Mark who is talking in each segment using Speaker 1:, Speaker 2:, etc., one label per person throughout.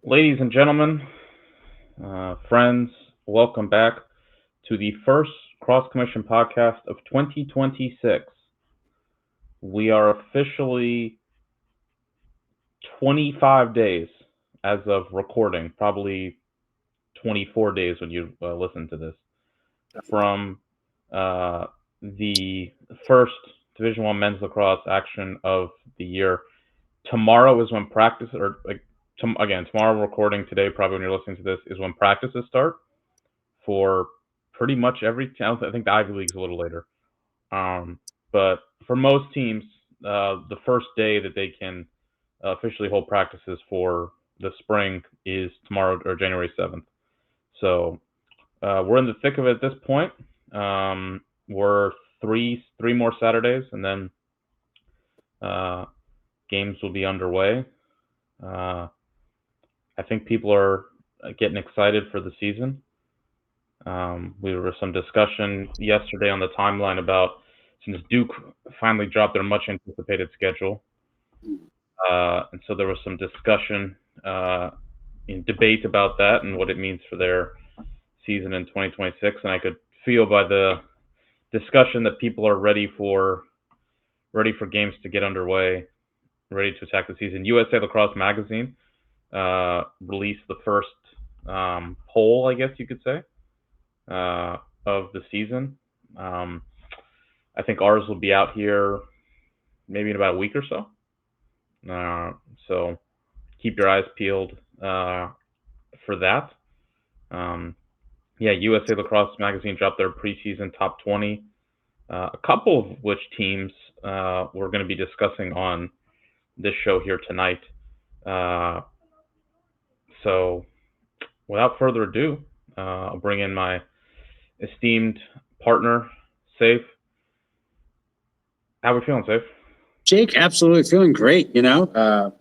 Speaker 1: Ladies and gentlemen, friends, welcome back to the first Cross Commission podcast of 2026. We are officially 25 days as of recording, probably 24 days when you listen to this, from the first Division One men's lacrosse action of the year. Tomorrow is when practice, or again, tomorrow recording today, probably when you're listening to this, is when practices start for pretty much every team. I think the Ivy League's a little later. But for most teams, the first day that they can officially hold practices for the spring is tomorrow or January 7th. So we're in the thick of it at this point. We're three more Saturdays, and then games will be underway. I think people are getting excited for the season. We were some discussion yesterday on the timeline about, since Duke finally dropped their much anticipated schedule, and so there was some discussion and debate about that and what it means for their season in 2026. And I could feel by the discussion that people are ready for games to get underway, ready to attack the season. USA Lacrosse magazine released the first poll, I guess you could say, of the season. I think ours will be out here maybe in about a week or so. So keep your eyes peeled for that. USA Lacrosse magazine dropped their preseason top 20, a couple of which teams we're going to be discussing on this show here tonight. So without further ado, I'll bring in my esteemed partner, Safe. How are we feeling, Safe?
Speaker 2: Jake, absolutely feeling great. January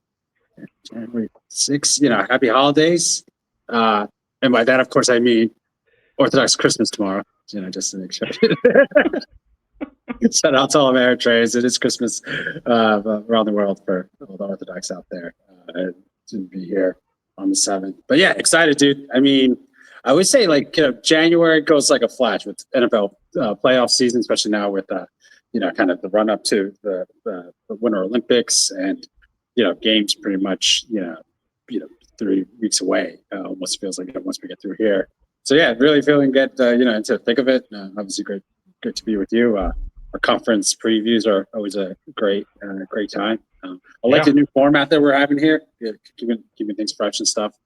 Speaker 2: 6th, happy holidays. And by that, of course, I mean Orthodox Christmas tomorrow, just to make sure. Shout out to all Ameritrades. It is Christmas around the world for all the Orthodox out there to be here on the 7th. But yeah, excited, dude. I mean, I would say January goes like a flash with NFL playoff season, especially now with kind of the run up to the Winter Olympics and games pretty much 3 weeks away. Almost feels like it once we get through here. So yeah, really feeling good. Into the thick of it. Obviously, great to be with you. Our conference previews are always a great time. I like the new format that we're having here, keeping things fresh and stuff.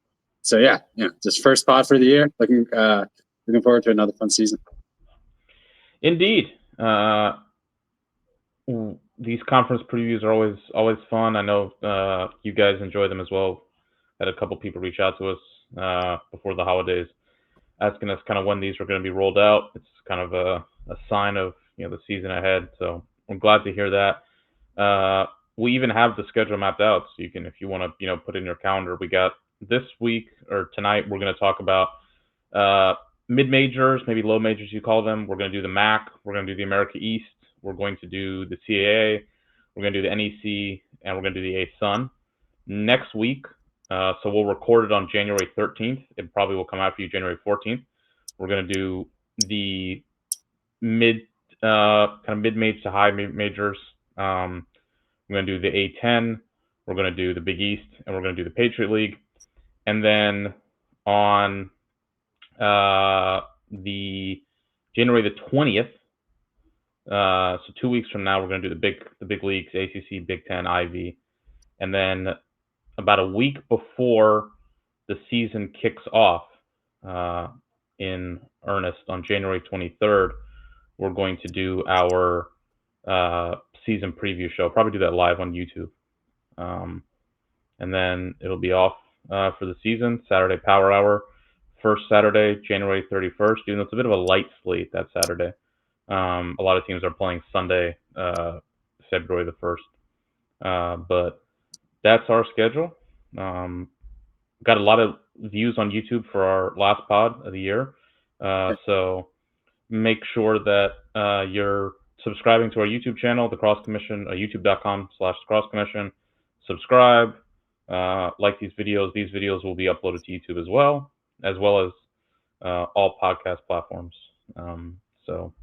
Speaker 2: So yeah, just first pod for the year. Looking forward to another fun season.
Speaker 1: Indeed. These conference previews are always fun. I know you guys enjoy them as well. Had a couple people reach out to us before the holidays, asking us kind of when these are going to be rolled out. It's kind of a sign of the season ahead. So I'm glad to hear that. We even have the schedule mapped out, so you can, if you want to put in your calendar. We got this week or tonight. We're going to talk about mid-majors, maybe low majors you call them. We're going to do the MAAC. We're going to do the America East. We're going to do the CAA. We're going to do the NEC, and we're going to do the ASUN next week. So we'll record it on January 13th. It probably will come out for you January 14th. We're going to do the kind of mid-majors to high majors. We're going to do the A10. We're going to do the Big East, and we're going to do the Patriot League. And then on the January the 20th, so 2 weeks from now, we're going to do the big leagues, ACC, Big Ten, Ivy. And then about a week before the season kicks off in earnest on January 23rd, we're going to do our season preview show. Probably do that live on YouTube. And then it'll be off for the season. Saturday Power Hour, first Saturday, January 31st. Even though it's a bit of a light slate that Saturday. A lot of teams are playing Sunday, February the 1st. But that's our schedule. Got a lot of views on YouTube for our last pod of the year. So make sure that you're subscribing to our YouTube channel, the Cross Commission, youtube.com/Cross Commission. Subscribe, like these videos. These videos will be uploaded to YouTube as well as all podcast platforms. So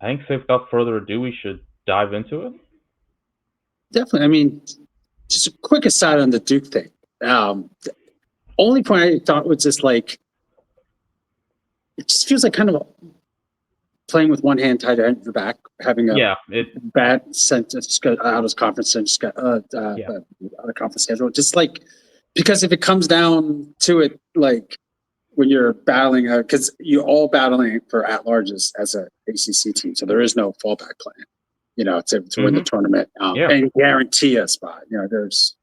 Speaker 1: I think, without further ado, we should dive into it.
Speaker 2: Definitely. I mean, just a quick aside on the Duke thing. The only point I thought was just like, it just feels like kind of playing with one hand tied behind your back, having a bad sense just got out of conference and just got out of conference schedule. Just like, because if it comes down to it, like when you're battling, because you're all battling for at-larges as a ACC team, so there is no fallback plan, to win the tournament and guarantee a spot. There's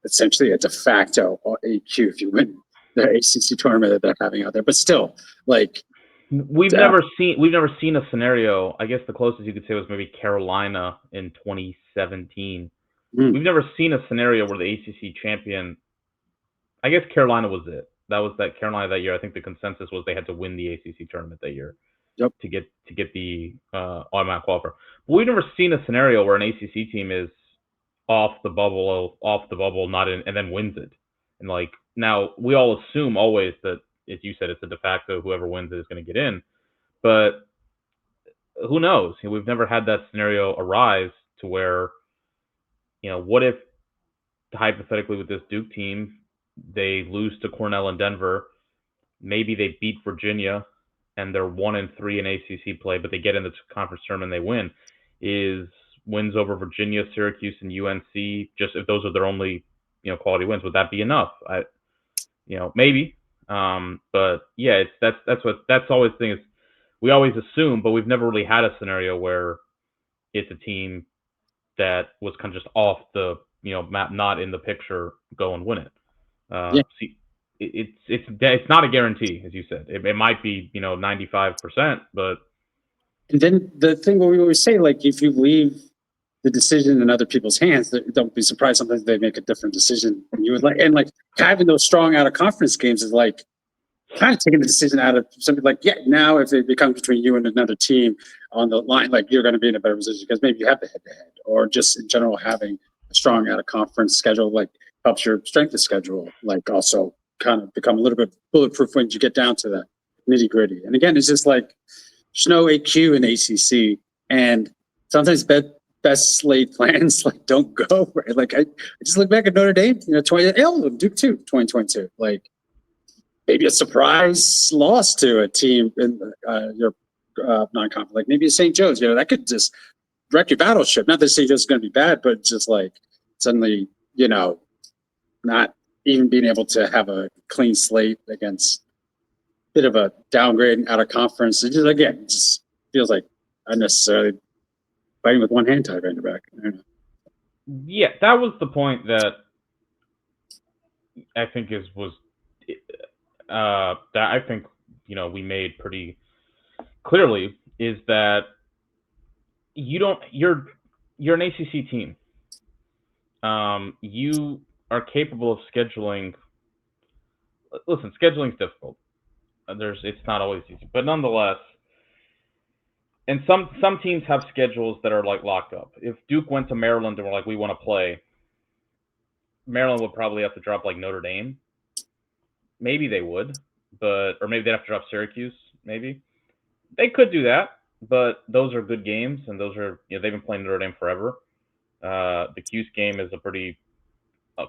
Speaker 2: essentially a de facto AQ if you win the ACC tournament that they're having out there. But still, like,
Speaker 1: we've never seen a scenario. I guess the closest you could say was maybe Carolina in 2017. We've never seen a scenario where the ACC champion. I guess Carolina was it. That was that Carolina that year. I think the consensus was they had to win the ACC tournament that year to get the automatic qualifier. But we've never seen a scenario where an ACC team is off the bubble, not in, and then wins it. And like, now we all assume always that, as you said, it's a de facto, whoever wins it is going to get in. But who knows? We've never had that scenario arise to where, what if hypothetically with this Duke team, they lose to Cornell and Denver, maybe they beat Virginia and they're 1-3 in ACC play, but they get in the conference tournament and they win. Is wins over Virginia, Syracuse, and UNC, just if those are their only, quality wins, would that be enough? Maybe. But yeah, that's always the thing is we always assume, but we've never really had a scenario where it's a team that was kind of just off the map, not in the picture, go and win it. See, it's not a guarantee, as you said. It might be 95%, but.
Speaker 2: And then the thing where we always say, like, if you leave the decision in other people's hands, don't be surprised sometimes they make a different decision. And having those strong out of conference games is like kind of taking the decision out of something like, now if it becomes between you and another team on the line, like you're going to be in a better position because maybe you have the head-to-head, or just in general having a strong out of conference schedule like helps your strength of schedule, like also kind of become a little bit bulletproof when you get down to the nitty-gritty. And again, it's just like there's no AQ in ACC, and sometimes best laid plans like don't go right. Like I just look back at Notre Dame, Duke too, 2022. Like maybe a surprise loss to a team in your non-conference, like maybe a St. Joe's. That could just wreck your battleship. Not that St. Joe's is going to be bad, but just like suddenly, not even being able to have a clean slate against a bit of a downgrade out of conference. It just feels like unnecessarily fighting with one hand tied behind your back. I don't know.
Speaker 1: Yeah, that was the point that I think we made pretty clearly, is that you're an ACC team. You are capable of scheduling. Listen, scheduling's difficult. It's not always easy, but nonetheless. And some teams have schedules that are like locked up. If Duke went to Maryland and were like, we want to play, Maryland would probably have to drop like Notre Dame. Maybe they would, or maybe they'd have to drop Syracuse. Maybe they could do that, but those are good games, and those are they've been playing Notre Dame forever. The Cuse game is a pretty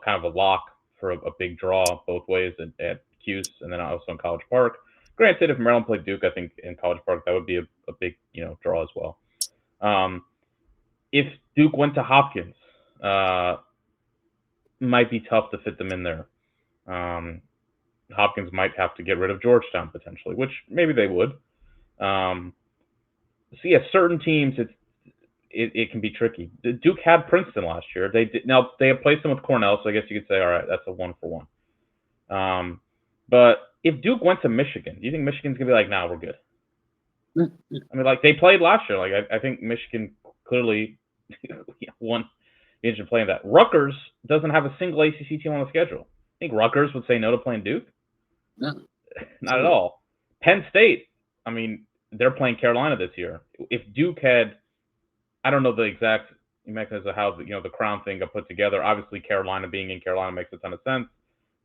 Speaker 1: kind of a lock for a big draw both ways at Cuse, and then also in College Park. Granted, if Maryland played Duke, I think in College Park that would be a big draw as well. If Duke went to Hopkins, might be tough to fit them in there. Hopkins might have to get rid of Georgetown potentially, which maybe they would. So yeah, certain teams it can be tricky. Duke had Princeton last year. They had placed them with Cornell, so I guess you could say, all right, that's a 1-for-1. But if Duke went to Michigan, do you think Michigan's gonna be like, nah, we're good? I mean, like they played last year. Like I think Michigan clearly won the engine playing that. Rutgers doesn't have a single ACC team on the schedule. I think Rutgers would say no to playing Duke.
Speaker 2: No,
Speaker 1: not at all. Penn State, I mean, they're playing Carolina this year. If Duke had, I don't know the exact mechanism of how the crown thing got put together. Obviously, Carolina being in Carolina makes a ton of sense.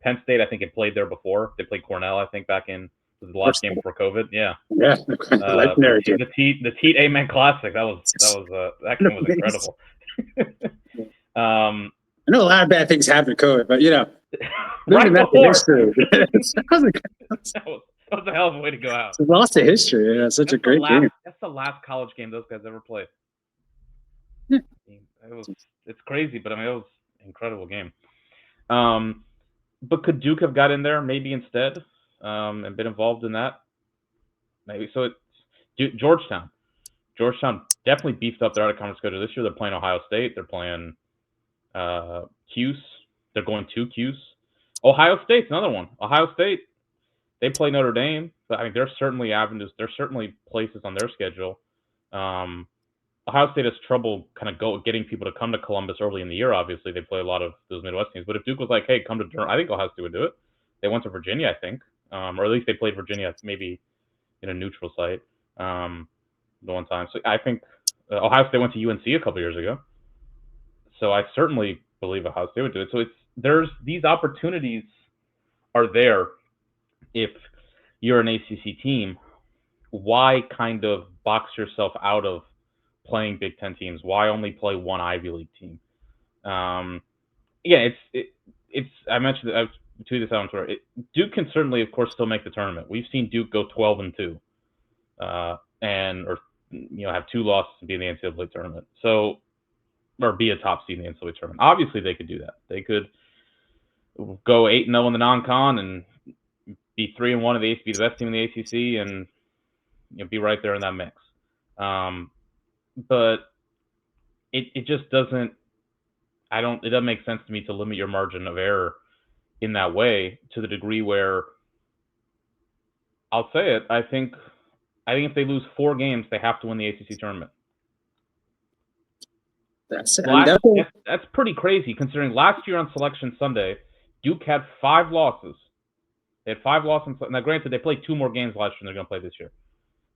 Speaker 1: Penn State, I think, had played there before. They played Cornell, I think, back in the last game before COVID. Yeah,
Speaker 2: Legendary.
Speaker 1: the Teat Amen Classic. That game was incredible.
Speaker 2: I know a lot of bad things happened to COVID, but
Speaker 1: right before
Speaker 2: history.
Speaker 1: that was a hell of a way to go out.
Speaker 2: It's lost to history. Yeah, such a great game.
Speaker 1: That's the last college game those guys ever played.
Speaker 2: Yeah.
Speaker 1: It's crazy, but I mean, it was an incredible game. But could Duke have got in there maybe instead and been involved in that? Maybe. So it's Georgetown. Georgetown definitely beefed up their out-of-conference schedule this year. They're playing Ohio State. They're playing Cuse. They're going to Cuse. Ohio State's another one. Ohio State, they play Notre Dame. But I mean, there's certainly avenues. There's certainly places on their schedule. Ohio State has trouble kind of getting people to come to Columbus early in the year. Obviously, they play a lot of those Midwest teams. But if Duke was like, "Hey, come to Durham," I think Ohio State would do it. They went to Virginia, I think, or at least they played Virginia maybe in a neutral site the one time. So I think Ohio State went to UNC a couple years ago. So I certainly believe Ohio State would do it. So there's these opportunities are there if you're an ACC team. Why kind of box yourself out of playing Big Ten teams? Why only play one Ivy League team? It's I mentioned I've tweeted this out on Twitter. Duke can certainly, of course, still make the tournament. We've seen Duke go 12-2, have 2 losses and be in the NCAA tournament. So, or be a top seed in the NCAA tournament. Obviously, they could do that. They could go 8-0 in the non-con and be 3-1 in the ACC, be the best team in the ACC, and be right there in that mix. But it just doesn't. It doesn't make sense to me to limit your margin of error in that way to the degree where I'll say it. I think if they lose 4 games, they have to win the ACC tournament. That's pretty crazy considering last year on Selection Sunday, Duke had 5 losses. They had 5 losses. Now, granted, they played 2 more games last year than they're going to play this year.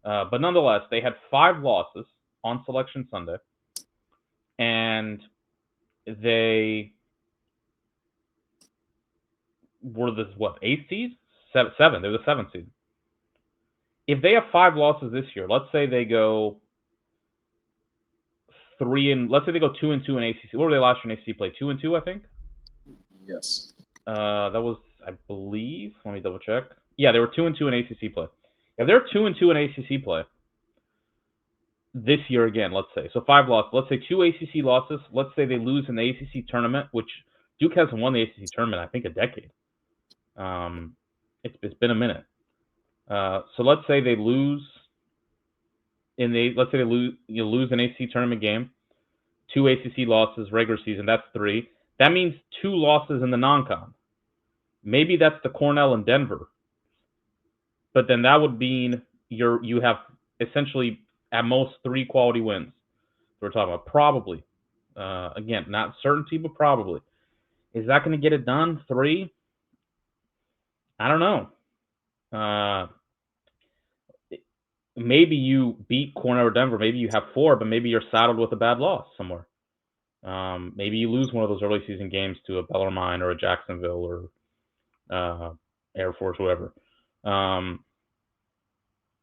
Speaker 1: But nonetheless, they had 5 losses on Selection Sunday. And they were the 8th seed? 7. They were the 7th seed. If they have 5 losses this year, let's say they go 2-2 in ACC. What were they last year in ACC play? 2-2, I think.
Speaker 2: Yes.
Speaker 1: That was, I believe. Let me double check. Yeah, they were 2-2 in ACC play. If they're 2-2 in ACC play this year again, let's say, so 5 losses. Let's say 2 ACC losses. Let's say they lose in the ACC tournament, which Duke hasn't won the ACC tournament, I think, a decade. It's been a minute. So let's say they lose lose an ACC tournament game, 2 ACC losses regular season. That's 3. That means 2 losses in the non-con. Maybe that's the Cornell and Denver. But then that would mean you have essentially at most 3 quality wins. We're talking about probably. Again, not certainty, but probably. Is that going to get it done? 3? I don't know. Maybe you beat Cornell or Denver. Maybe you have 4, but maybe you're saddled with a bad loss somewhere. Maybe you lose one of those early season games to a Bellarmine or a Jacksonville or Air Force, whoever.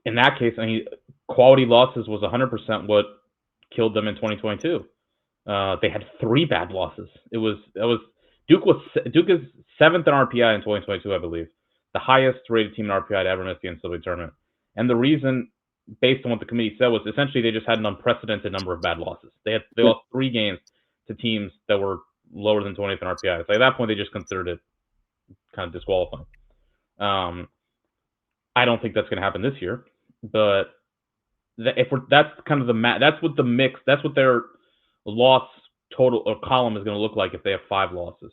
Speaker 1: In that case, I mean, quality losses was 100% what killed them in 2022. They had 3 bad losses. Duke is 7th in RPI in 2022, I believe, the highest rated team in RPI to ever miss the NCAA tournament. And the reason, based on what the committee said, was essentially they just had an unprecedented number of bad losses. They lost 3 games to teams that were lower than 20th in RPI. So at that point, they just considered it kind of disqualifying. I don't think that's going to happen this year, but that's kind of that's what the mix, that's what their loss total or column is going to look like if they have 5 losses.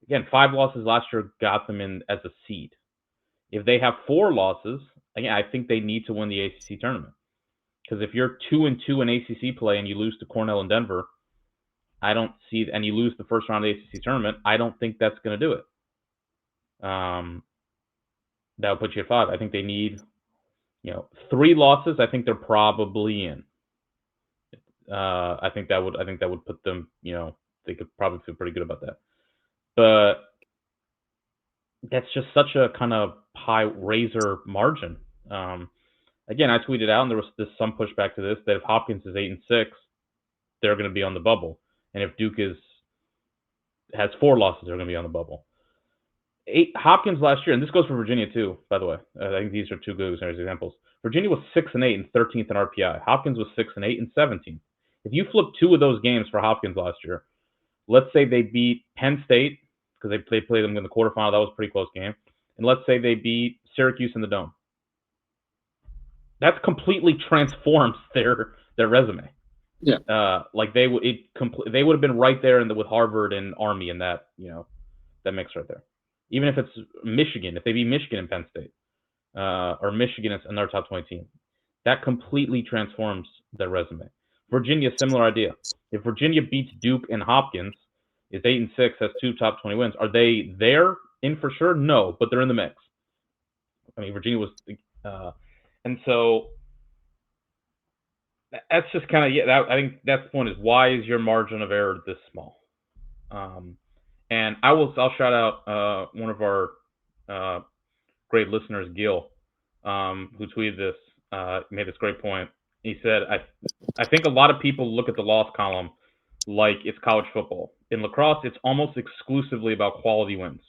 Speaker 1: Again, 5 losses last year got them in as a seed. If they have 4 losses, again, I think they need to win the ACC tournament. Because if you're 2-2 in ACC play and you lose to Cornell and Denver, and you lose the first round of the ACC tournament, I don't think that's going to do it. That would put you at 5. I think they need, 3 losses. I think they're probably in. I think that would put them, they could probably feel pretty good about that. But that's just such a kind of high razor margin. Again, I tweeted out, and there was some pushback to this, that if Hopkins is 8-6, they're going to be on the bubble, and if Duke has 4 losses, they're going to be on the bubble. Hopkins last year, and this goes for Virginia too, by the way. I think these are 2 good examples. Virginia was 6-8 and 13th in RPI. Hopkins was 6-8 and 17th. If you flip 2 of those games for Hopkins last year, let's say they beat Penn State, because they played them in the quarterfinal. That was a pretty close game. And let's say they beat Syracuse in the Dome. That completely transforms their resume.
Speaker 2: Yeah.
Speaker 1: Like they would have been right there with Harvard and Army in that that mix right there. Even if it's Michigan, if they beat Michigan and Penn State, or Michigan and their top 20 team, that completely transforms their resume. Virginia, similar idea. If Virginia beats Duke and Hopkins, is 8-6, has 2 top 20 wins. Are they there in for sure? No, but they're in the mix. I mean, Virginia was, and so that's just kind of I think that's the point, is why is your margin of error this small? And I'll shout out one of our great listeners, Gil, who tweeted this, made this great point. He said, I think a lot of people look at the loss column like it's college football. In lacrosse, it's almost exclusively about quality wins.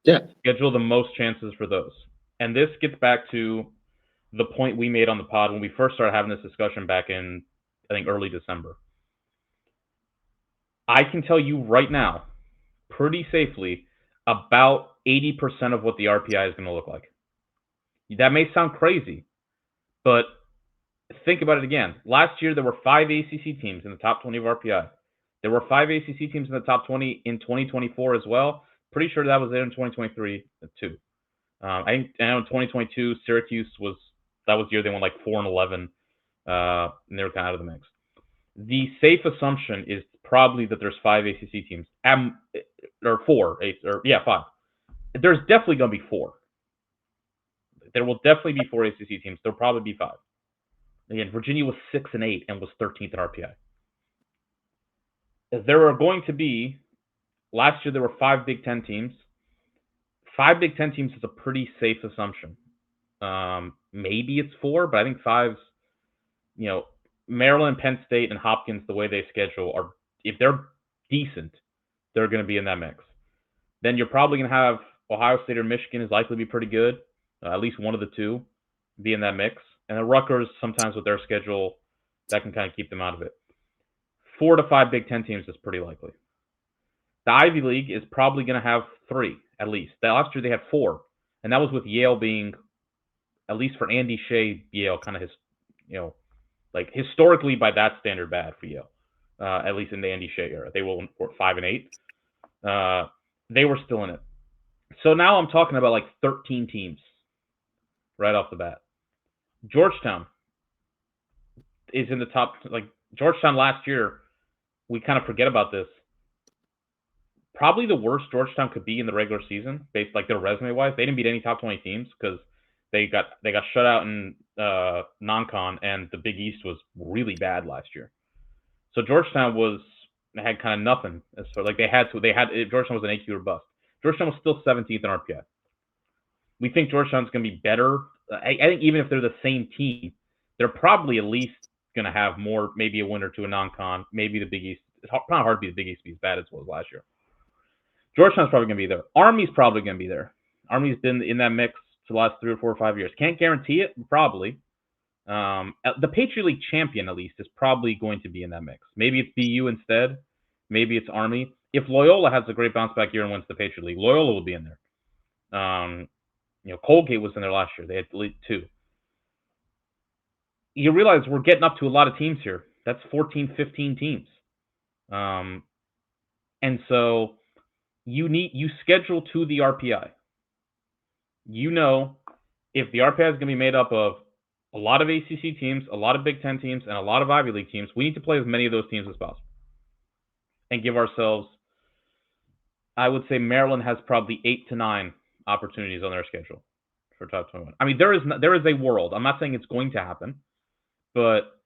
Speaker 2: Yeah.
Speaker 1: Schedule the most chances for those. And this gets back to the point we made on the pod when we first started having this discussion back in, I think, early December. I can tell you right now, pretty safely, about 80% of what the RPI is going to look like. That may sound crazy, but think about it again. Last year, there were 5 ACC teams in the top 20 of RPI. There were 5 ACC teams in the top 20 in 2024 as well. Pretty sure that was there in 2023 too. I think in 2022, Syracuse was the year they went like 4-11, and they were kind of out of the mix. The safe assumption is probably that there's 5 ACC teams, or 4, 5. There's definitely going to be 4. There will definitely be 4 ACC teams. There'll probably be 5. Again, Virginia was 6-8 and was 13th in RPI. There are going to be, last year there were 5 Big Ten teams. 5 Big Ten teams is a pretty safe assumption. Maybe it's 4, but I think 5's, Maryland, Penn State, and Hopkins, the way they schedule, are, if they're decent, they're going to be in that mix. Then you're probably going to have Ohio State or Michigan is likely to be pretty good. At least one of the 2 be in that mix. And then Rutgers, sometimes with their schedule, that can kind of keep them out of it. 4 to 5 Big Ten teams is pretty likely. The Ivy League is probably going to have 3, at least. Last year they had 4, and that was with Yale being, at least for Andy Shea, Yale kind of historically by that standard bad for Yale, at least in the Andy Shea era. They were 5-8. They were still in it. So now I'm talking about like 13 teams right off the bat. Georgetown is in the top. Like Georgetown last year, we kind of forget about this. Probably the worst Georgetown could be in the regular season, based like their resume wise. They didn't beat any top 20 teams because they got shut out in non-con, and the Big East was really bad last year. So Georgetown had kind of nothing. So like Georgetown was an AQ or bust. Georgetown was still 17th in RPI. We think Georgetown's going to be better. I think even if they're the same team, they're probably at least going to have more, maybe a win or 2 in non-con, maybe the Big East. It's not hard to be the Big East be as bad as it was last year. Georgetown's probably going to be there. Army's probably going to be there. Army's been in that mix for the last 3 or 4 or 5 years. Can't guarantee it, probably. The Patriot League champion, at least, is probably going to be in that mix. Maybe it's BU instead. Maybe it's Army. If Loyola has a great bounce back year and wins the Patriot League, Loyola will be in there. Colgate was in there last year. They had at least 2. You realize we're getting up to a lot of teams here. That's 14, 15 teams. And so you schedule to the RPI. If the RPI is going to be made up of a lot of ACC teams, a lot of Big Ten teams, and a lot of Ivy League teams, we need to play as many of those teams as possible. And give ourselves, I would say Maryland has probably 8 to 9 opportunities on their schedule for top 21. I mean, there is a world. I'm not saying it's going to happen, but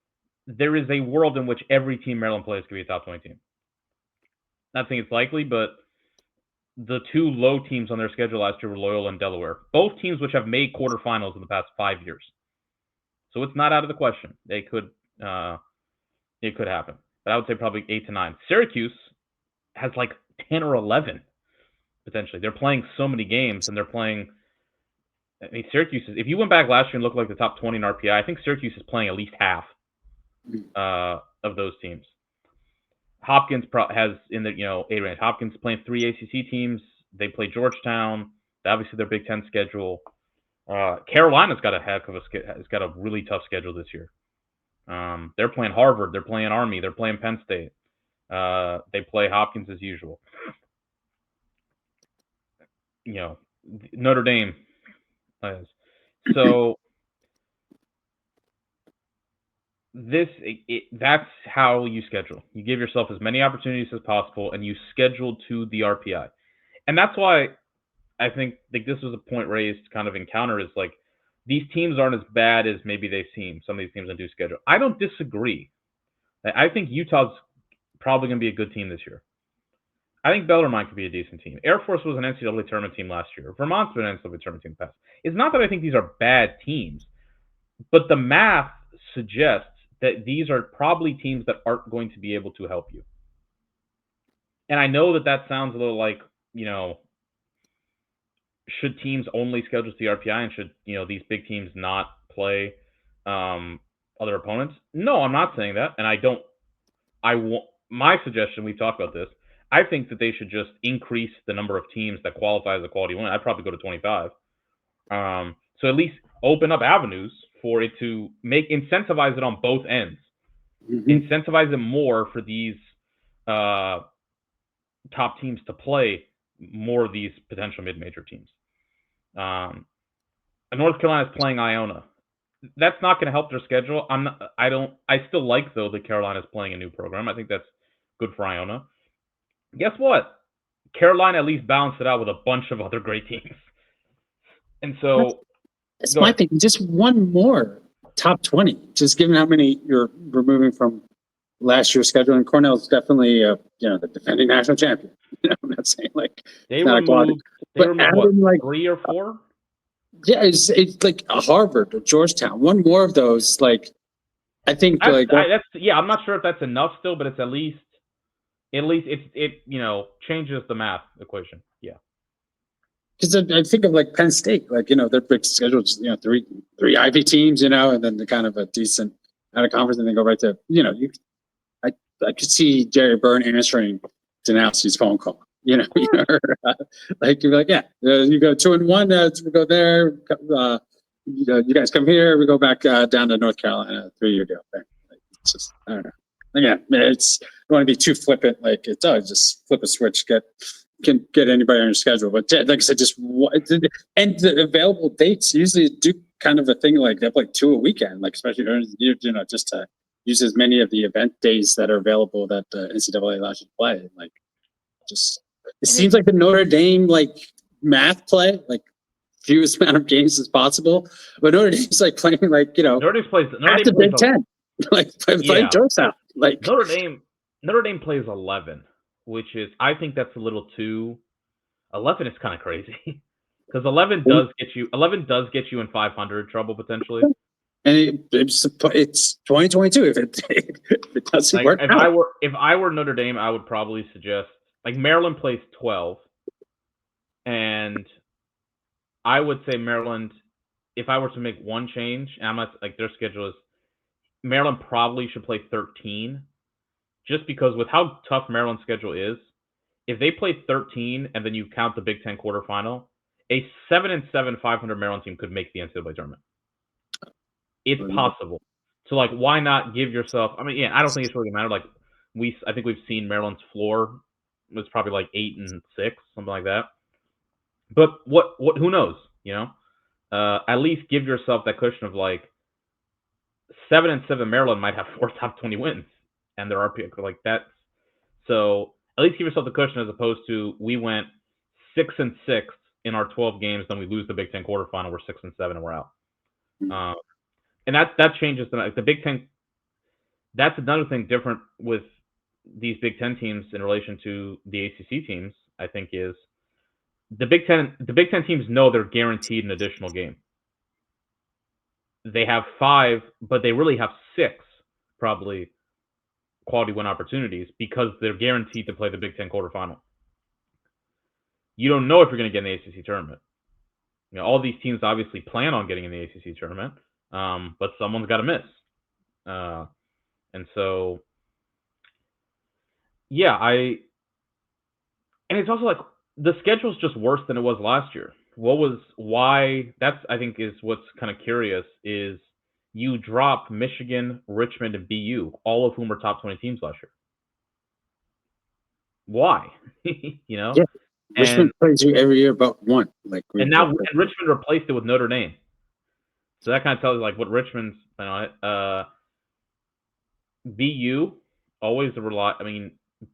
Speaker 1: there is a world in which every team Maryland plays could be a top 20 team. Not saying it's likely, but the two low teams on their schedule last year were Loyola and Delaware, both teams which have made quarterfinals in the past 5 years. So it's not out of the question. It could happen. But I would say probably 8 to 9. Syracuse has like 10 or 11 potentially. They're playing so many games, and they're playing. I mean, Syracuse is. If you went back last year and looked like the top 20 in RPI, I think Syracuse is playing at least half of those teams. Hopkins has in the A range. Hopkins playing 3 ACC teams. They play Georgetown. Obviously, their Big Ten schedule. Carolina's got has got a really tough schedule this year. They're playing Harvard. They're playing Army. They're playing Penn State. They play Hopkins as usual. Notre Dame. So that's how you schedule. You give yourself as many opportunities as possible, and you schedule to the RPI. And that's why I think this was a point raised kind of encounter is like these teams aren't as bad as maybe they seem. Some of these teams that do schedule. I don't disagree. I think Utah's probably going to be a good team this year. I think Bellarmine could be a decent team. Air Force was an NCAA tournament team last year. Vermont's been an NCAA tournament team in the past. It's not that I think these are bad teams, but the math suggests that these are probably teams that aren't going to be able to help you. And I know that sounds a little like, should teams only schedule to the RPI and should, these big teams not play other opponents? No, I'm not saying that. And my suggestion, we've talked about this, I think that they should just increase the number of teams that qualify as a quality win. I'd probably go to 25. So at least open up avenues for it to incentivize it on both ends. Mm-hmm. Incentivize them more for these top teams to play more of these potential mid-major teams. North Carolina is playing Iona. That's not going to help their schedule. I still like, though, that Carolina is playing a new program. I think that's good for Iona. Guess what? Carolina at least balanced it out with a bunch of other great teams. And so
Speaker 2: that's my thing. Just one more top 20, just given how many you're removing from last year's schedule. And Cornell's definitely, the defending national champion. I'm not saying like
Speaker 1: they removed what, 3 or 4?
Speaker 2: Yeah, it's like a Harvard or Georgetown. One more of those, like I think
Speaker 1: I'm not sure if that's enough still, but it's at least it changes the math equation. Yeah.
Speaker 2: Because I think of like Penn State, like, their big schedules, three Ivy teams, and then the kind of a decent out of conference, and then go right to, I could see Jerry Byrne answering Danowski's phone call, like you'd be like, you go 2-1, we go there, you guys come here, we go back down to North Carolina 3 year deal. Like, it's just, I don't know. Again, it's I don't want to be too flippant. Like it's just flip a switch, can get anybody on your schedule. But like I said, and the available dates usually do kind of a thing like they have like 2 a weekend, like especially just to use as many of the event days that are available that the NCAA allows you to play. Like it seems like the Notre Dame like math play, like fewest amount of games as possible. But Notre Dame's like playing like
Speaker 1: Notre Dame plays
Speaker 2: after Big Ten, like playing Georgetown. Like
Speaker 1: Notre Dame plays 11. Which is, I think that's a little too. 11 is kind of crazy because 11 does get you in 500 trouble potentially.
Speaker 2: And it's 2022 if it doesn't work.
Speaker 1: If I were Notre Dame, I would probably suggest like Maryland plays 12, and I would say Maryland. If I were to make one change, and I'm not like their schedule is, Maryland probably should play 13. Just because with how tough Maryland's schedule is, if they play 13 and then you count the Big Ten quarterfinal, a 7-7 500 Maryland team could make the NCAA tournament. It's possible. So like, why not give yourself? I mean, I don't think it's really gonna matter. Like I think we've seen Maryland's floor was probably like 8-6, something like that. But what? Who knows? At least give yourself that cushion of like 7-7 Maryland might have 4 top 20 wins. And their RPI like that, so at least give yourself the cushion as opposed to we went 6-6 in our 12 games, then we lose the Big Ten quarterfinal, we're 6-7 and we're out. And that changes the Big Ten. that's another thing different with these Big Ten teams in relation to the ACC teams. I think is the Big Ten teams know they're guaranteed an additional game. They have 5, but they really have 6 probably quality win opportunities because they're guaranteed to play the Big Ten quarterfinal. You don't know if you're going to get in the ACC tournament. You know, all these teams obviously plan on getting in the ACC tournament, but someone's got to miss. And so, yeah, and it's also like the schedule's just worse than it was last year. That's, I think, is what's kind of curious is you drop Michigan, Richmond, and BU, all of whom are top 20 teams last year. Why? You know?
Speaker 2: Yeah. Richmond plays you every year about one.
Speaker 1: And Richmond replaced it with Notre Dame. So that kind of tells you like what Richmond's, you know, BU always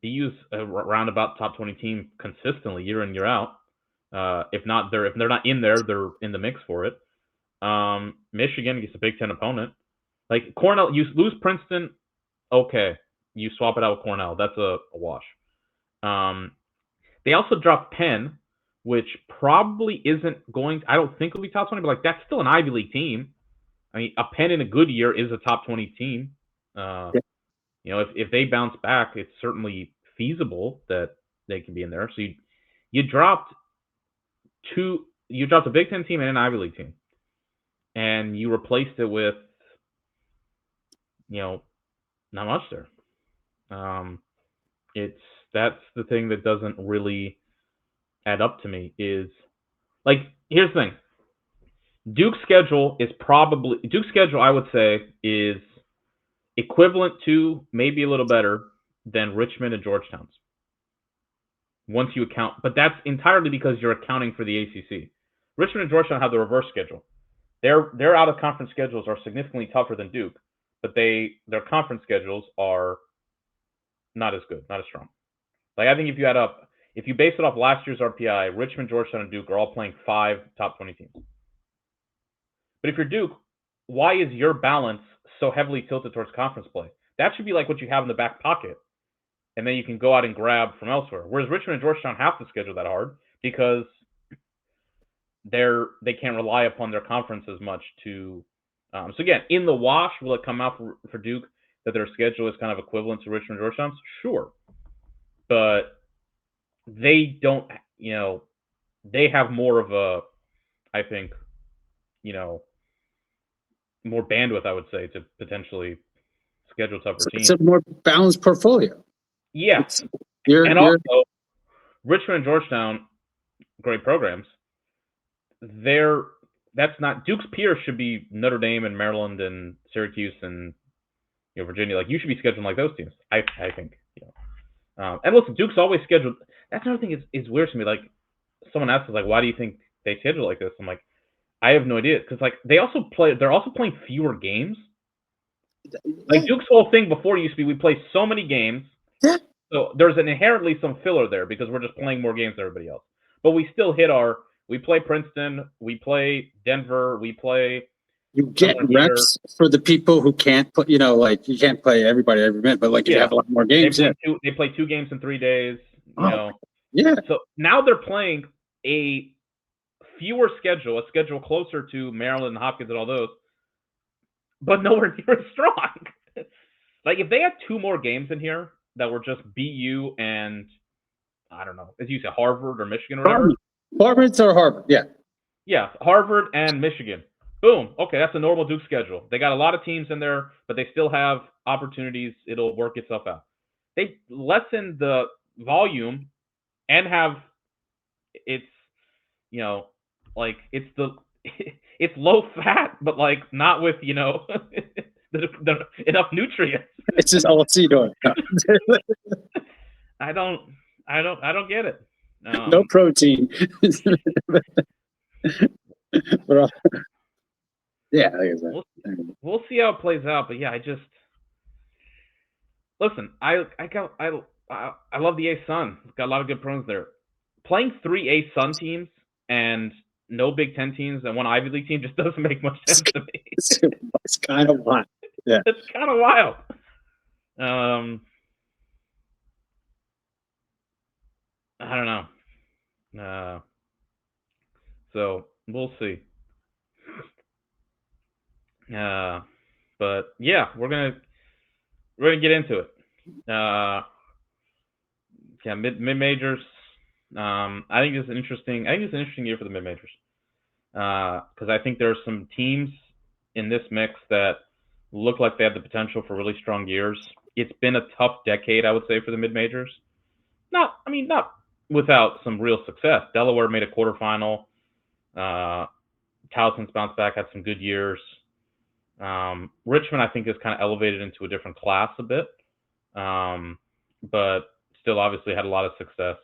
Speaker 1: BU's a roundabout top 20 team consistently year in, year out. If they're not in there, they're in the mix for it. Michigan gets a Big Ten opponent. Like Cornell, you lose Princeton, okay. You swap it out with Cornell. That's a wash. They also dropped Penn, which probably isn't going. I don't think it'll be top 20, but like that's still an Ivy League team. I mean, a Penn in a good year is a top 20 team. You know, if they bounce back, it's certainly feasible that they can be in there. So you dropped a Big Ten team and an Ivy League team, and you replaced it with, you know, not much there. That's the thing that doesn't really add up to me is like, here's the thing. Duke's schedule, I would say, is equivalent to, maybe a little better than Richmond and Georgetown's. Once you account, but that's entirely because you're accounting for the ACC. Richmond and Georgetown have the reverse schedule. Their out of conference schedules are significantly tougher than Duke, but their conference schedules are not as good, not as strong. Like I think if you base it off last year's RPI, Richmond, Georgetown, and Duke are all playing 5 top 20 teams. But if you're Duke, why is your balance so heavily tilted towards conference play? That should be like what you have in the back pocket, and then you can go out and grab from elsewhere. Whereas Richmond and Georgetown have to schedule that hard because they can't rely upon their conference as much to. So again, in the wash, will it come out for Duke that their schedule is kind of equivalent to Richmond and Georgetown's? Sure, but they don't. You know, they have more of a, I think, you know, more bandwidth, I would say, to potentially schedule tougher teams.
Speaker 2: It's a more balanced portfolio.
Speaker 1: Yeah. Also, Richmond and Georgetown, great programs. That's not Duke's peers should be Notre Dame and Maryland and Syracuse and, you know, Virginia. Like you should be scheduling like those teams. I think. You know. And listen, Duke's always scheduled. That's another thing is weird to me. Like someone asked us, like, why do you think they schedule like this? I'm like, I have no idea, because like they're also playing fewer games. Like Duke's whole thing before used to be we play so many games, so there's inherently some filler there because we're just playing more games than everybody else. But we still we play Princeton, we play Denver, we play.
Speaker 2: You get reps for the people who can't play. You know, like you can't play everybody every minute, but like if you have a lot more games.
Speaker 1: They play 2 games in 3 days. You know.
Speaker 2: Yeah.
Speaker 1: So now they're playing a fewer schedule, a schedule closer to Maryland and Hopkins and all those, but nowhere near as strong. Like if they had 2 more games in here that were just BU and I don't know, as you said, Harvard or Michigan or whatever.
Speaker 2: Harvard, yeah.
Speaker 1: Yeah, Harvard and Michigan. Boom. Okay, that's a normal Duke schedule. They got a lot of teams in there, but they still have opportunities. It'll work itself out. They lessen the volume and have it's, you know, like it's low fat, but like not with, you know, enough nutrients.
Speaker 2: It's just all seed oil.
Speaker 1: I don't get it.
Speaker 2: No protein. Yeah,
Speaker 1: we'll see how it plays out, but yeah, listen. I love the ASUN. It's got a lot of good programs there. Playing 3 ASUN teams and no Big Ten teams and 1 Ivy League team just doesn't make much sense to me.
Speaker 2: It's kind of wild. Yeah,
Speaker 1: it's kind of wild. I don't know. So we'll see. But yeah, we're gonna get into it. Yeah, mid majors. I think it's an interesting. I think it's an interesting year for the mid majors because I think there are some teams in this mix that look like they have the potential for really strong years. It's been a tough decade, I would say, for the mid majors. Not without some real success. Delaware made a quarterfinal. Uh, Towson's bounced back, had some good years. Richmond, I think, is kind of elevated into a different class a bit, but still obviously had a lot of success.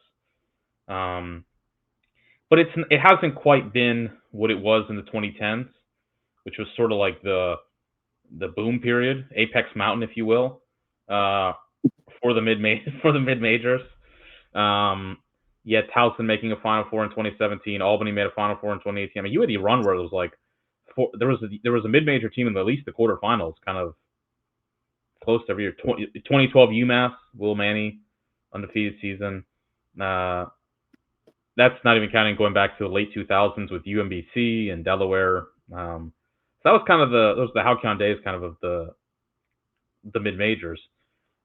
Speaker 1: But it hasn't quite been what it was in the 2010s, which was sort of like the boom period, Apex Mountain, if you will, for the mid majors. Yet Towson making a Final Four in 2017, Albany made a Final Four in 2018. I mean, you had a run where it was like there was a mid major team in at least the quarterfinals, kind of close to every year. 2012 UMass, Will Manny, undefeated season. That's not even counting going back to the late 2000s with UMBC and Delaware. So that was kind of those the Halcyon days, kind of the mid majors.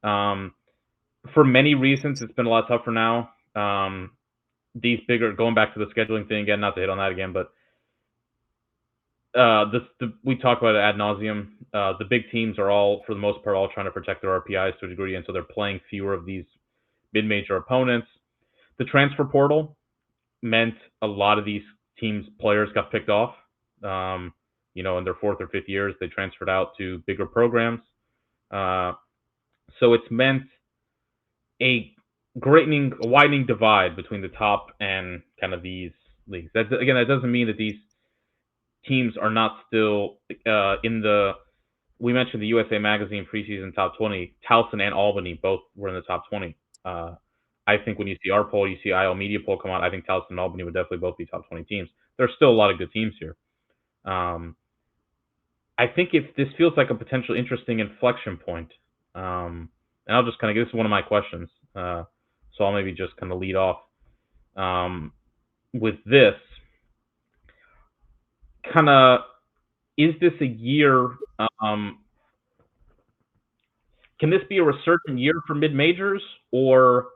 Speaker 1: For many reasons, it's been a lot tougher now. These bigger, going back to the scheduling thing again, not to hit on that again, but we talk about it ad nauseum. The big teams are all, for the most part, all trying to protect their RPIs to a degree, and so they're playing fewer of these mid-major opponents. The transfer portal meant a lot of these teams' players got picked off. In their fourth or fifth years, they transferred out to bigger programs. So it's meant a widening divide between the top and kind of these leagues. That doesn't mean that these teams are not still in the. We mentioned the USA Magazine preseason top 20. Towson and Albany both were in the top 20. I think when you see our poll, you see IL Media poll come out. I think Towson and Albany would definitely both be top 20 teams. There's still a lot of good teams here. I think if this feels like a potential interesting inflection point, and I'll just kind of, this is one of my questions, so I'll maybe just kind of lead off with this. Kind of, is this a year? Can this be a resurgent year for mid majors, or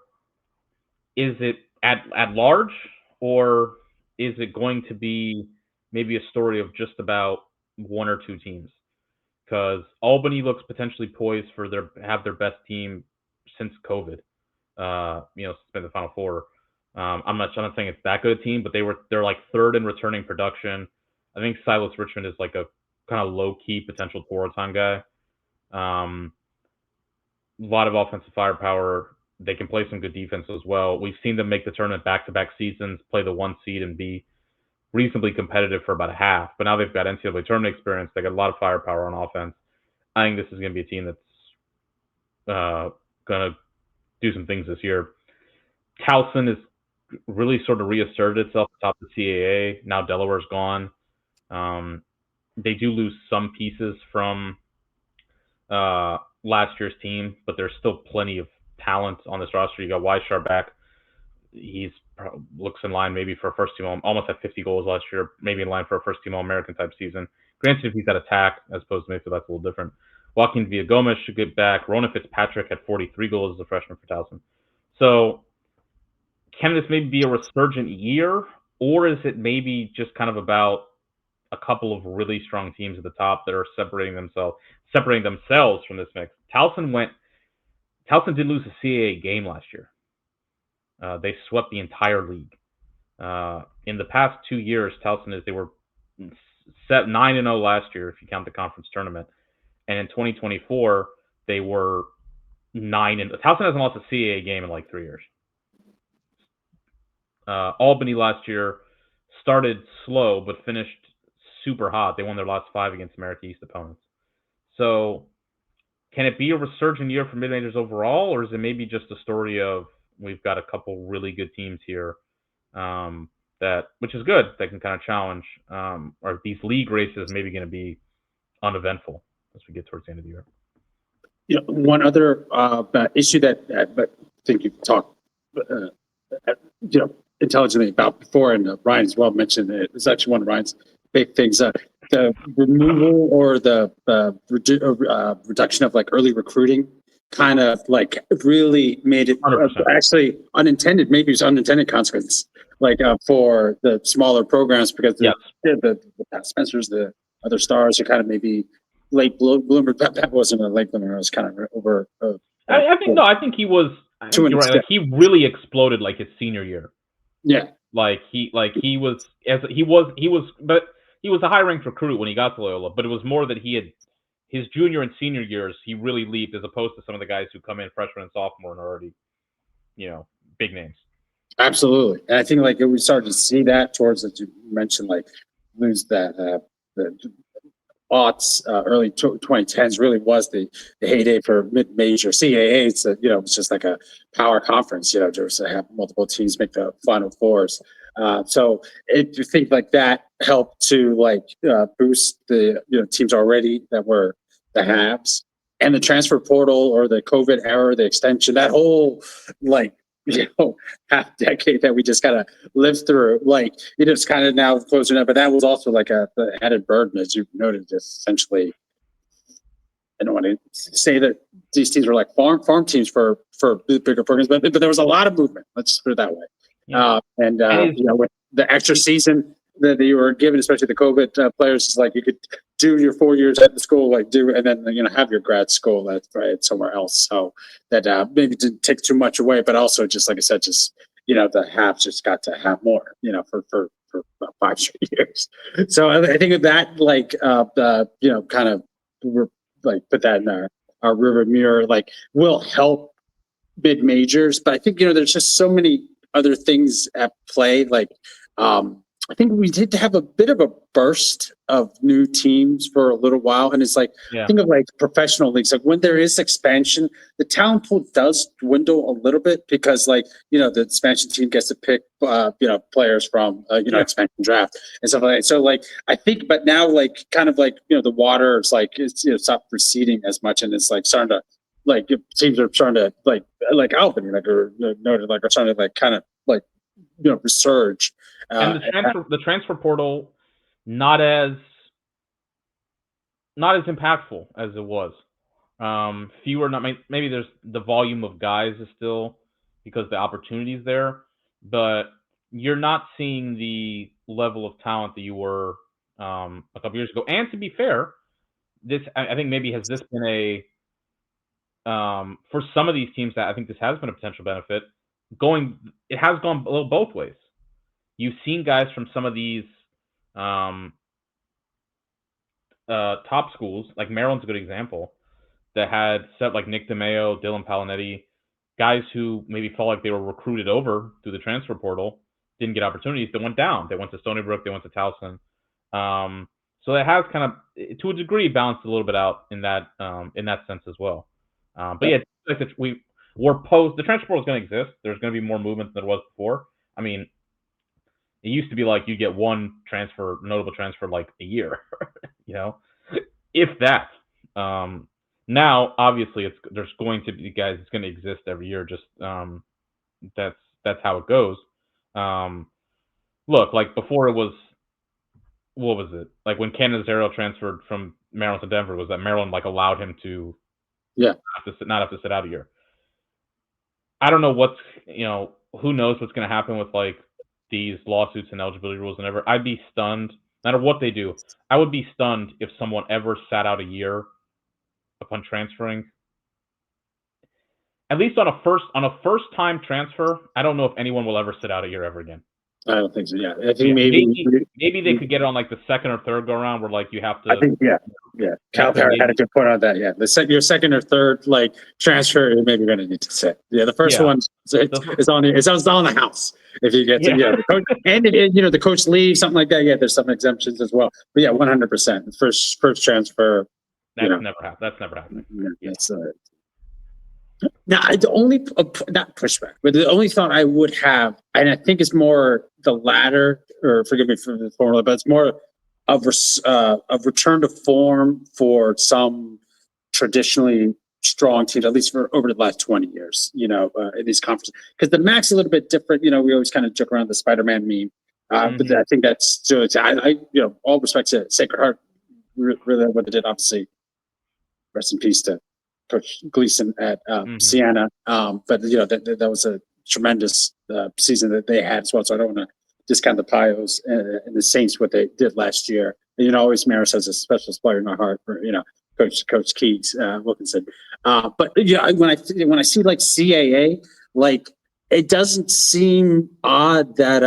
Speaker 1: is it at large, or is it going to be maybe a story of just about one or two teams? Because Albany looks potentially poised for have their best team since COVID. It's been the Final Four. I'm not saying it's that good a team, but they're like third in returning production. I think Silas Richmond is like a kind of low key potential four-time guy. A lot of offensive firepower. They can play some good defense as well. We've seen them make the tournament back-to-back seasons, play the 1 seed, and be reasonably competitive for about a half. But now they've got NCAA tournament experience. They got a lot of firepower on offense. I think this is going to be a team that's going to do some things this year. Towson is really sort of reasserted itself atop the CAA. Now Delaware's gone. They do lose some pieces from last year's team, but there's still plenty of talent on this roster. You got Weishar back. He's looks in line maybe for a first team, almost had 50 goals last year, maybe in line for a first team All-American type season. Granted, if he's at attack as opposed to midfield, that's a little different. Joaquin Villagomez should get back. Rona Fitzpatrick had 43 goals as a freshman for Towson. So can this maybe be a resurgent year, or is it maybe just kind of about a couple of really strong teams at the top that are separating themselves from this mix? Towson did lose a CAA game last year. They swept the entire league. In the past 2 years, they were 9-0 last year if you count the conference tournament, and in 2024 they were 9. Towson hasn't lost a CAA game in like 3 years. Albany last year started slow but finished super hot. They won their last 5 against America East opponents. So can it be a resurgent year for mid-majors overall, or is it maybe just a story of we've got a couple really good teams here which is good, that can kind of challenge, or these league races maybe going to be uneventful as we get towards the end of the year?
Speaker 2: one other issue that but I think you've talked, intelligently about before, and Ryan as well mentioned it. It's actually one of Ryan's big things. The removal or the reduction of like early recruiting kind of like really made it
Speaker 1: 100%.
Speaker 2: actually unintended, maybe it's unintended consequence, like for the smaller programs, because the Pat Spencers, the other stars are kind of maybe late bloomer. Pat wasn't a late bloomer. It was kind of over.
Speaker 1: I think he was. I think you're right. Like, he really exploded like his senior year.
Speaker 2: Yeah.
Speaker 1: But he was a high ranked recruit when he got to Loyola, but it was more that he had his junior and senior years, he really leaped, as opposed to some of the guys who come in freshman and sophomore and are already, big names.
Speaker 2: Absolutely. And I think like we started to see that towards, that you mentioned, like lose that the aughts, early 2010s really was the heyday for mid-major CAA. It's it's just like a power conference, just to have multiple teams make the Final Fours. So you think like that helped to like boost the teams already that were the haves, and the transfer portal or the COVID era, the extension, that whole like half decade that we just kind of lived through, like it's kind of now closing up. But that was also like the added burden, as you noted. Just essentially, I don't want to say that these teams were like farm teams for bigger programs, but there was a lot of movement. Let's just put it that way.
Speaker 1: Yeah.
Speaker 2: With the extra season that you were given, especially the COVID players, is like you could do your 4 years at the school, and then have your grad school at somewhere else. So that maybe didn't take too much away, but also just like I said, just the halves just got to have more, for about 5 straight years. So I think of that, like kind of like put that in our river mirror, like will help mid majors. But I think there's just so many other things at play, like I think we did have a bit of a burst of new teams for a little while. And it's like, think of like professional leagues. Like when there is expansion, the talent pool does dwindle a little bit, because like, the expansion team gets to pick, players from, expansion draft and stuff like that. So like, I think, but now like kind of like, the water is like, it's stopped receding as much. And it's like starting to, like teams are starting to like Albany, like, or noted, like are starting to like kind of like, resurge.
Speaker 1: And the transfer portal, not as impactful as it was. Fewer, maybe there's the volume of guys is still, because the opportunity's there, but you're not seeing the level of talent that you were a couple years ago. And to be fair, I think maybe has this been a for some of these teams, that I think this has been a potential benefit. It has gone a little both ways. You've seen guys from some of these top schools, like Maryland's a good example, that had set like Nick DeMeo, Dylan Palinetti, guys who maybe felt like they were recruited over through the transfer portal, didn't get opportunities. They went down. They went to Stony Brook. They went to Towson. So that has kind of, to a degree, balanced a little bit out in that sense as well. But yeah, like the transfer portal is going to exist. There's going to be more movement than there was before. I mean, it used to be like you get one notable transfer like a year, if that. Now, obviously, there's going to be guys. It's going to exist every year. Just that's how it goes. Look, like before it was, what was it? Like when Cannizzaro transferred from Maryland to Denver, was that Maryland like allowed him to not have to sit out a year. I don't know who knows what's going to happen with like these lawsuits and eligibility rules and ever. I'd be stunned, no matter what they do. I would be stunned if someone ever sat out a year upon transferring. At least on a first time transfer, I don't know if anyone will ever sit out a year ever again.
Speaker 2: I don't think so. Yeah, I think maybe
Speaker 1: they could get it on like the second or third go around, where like you have to.
Speaker 2: I think Cal Perry had a good point on that. Yeah, your second or third like transfer, maybe you're going to need to sit. Yeah, the first one is on the house. If you get to the coach, and the coach leaves, something like that. Yeah, there's some exemptions as well. But yeah, 100%. First transfer.
Speaker 1: That's never happened. That's never happened.
Speaker 2: That's now, the only not pushback, but the only thought I would have, and I think it's more the latter, or forgive me for the formula, but it's more of return to form for some traditionally strong teams, at least for over the last 20 years, in these conferences. Because the MAAC's a little bit different. We always kind of joke around the Spider-Man meme. But I think that's still, all respect to Sacred Heart, really what they did, obviously. Rest in peace to Coach Gleason at Siena. But that was a tremendous season that they had as well. So I don't want to discount the Pios and the Saints, what they did last year. And, always Maris has a special spot in our heart for Coach Keats Wilkinson. But when I see like CAA, like it doesn't seem odd that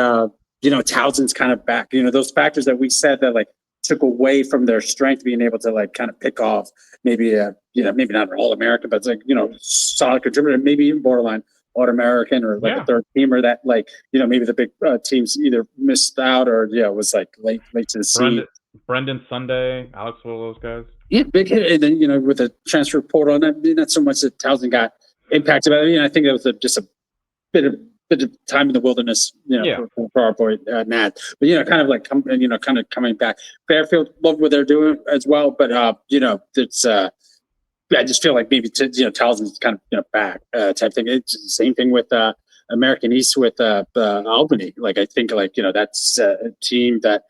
Speaker 2: Towson's kind of back. Those factors that we said that like took away from their strength, being able to like kind of pick off maybe maybe not an All-American, but it's like solid contributor, maybe even borderline All-American or like a third teamer that like maybe the big teams either missed out or was like late to the scene.
Speaker 1: Brendan Sunday, Alex, one of those guys.
Speaker 2: Yeah, big hit, and then with the transfer portal, not so much that Towson got impacted, but I think it was just a bit of time in the wilderness, for our boy Nat. But kind of like kind of coming back. Fairfield, love what they're doing as well, but it's I just feel like maybe Towson's kind of back type thing. It's the same thing with American East with Albany. Like I think like that's a team that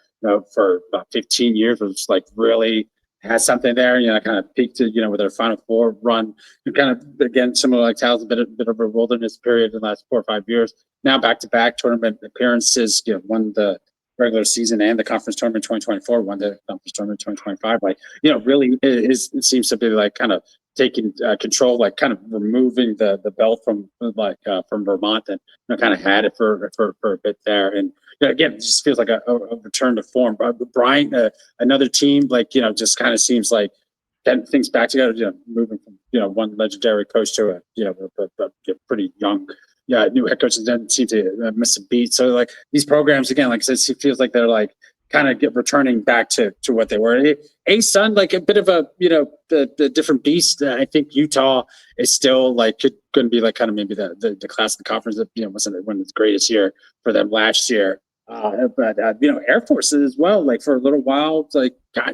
Speaker 2: for about 15 years was like really has something there, kind of peaked with their Final Four run. Kind of, again, similar like Towson, bit of a wilderness period in the last 4 or 5 years. Now back-to-back tournament appearances, won the regular season and the conference tournament 2024, won the conference tournament 2025. Like, really it seems to be like kind of taking control, like kind of removing the belt from Vermont and kind of had it for a bit there. And again, it just feels like a return to form. Bryant, another team, like just kind of seems like getting things back together. Moving from one legendary coach to a pretty young new head coach, and doesn't seem to miss a beat. So like these programs, again, like I said, it feels like they're like kind of returning back to what they were. ASUN, like a bit of a the different beast. I think Utah is still like going to be like kind of maybe the class of the conference that wasn't one of the greatest year for them last year. But Air Force as well. Like for a little while, like got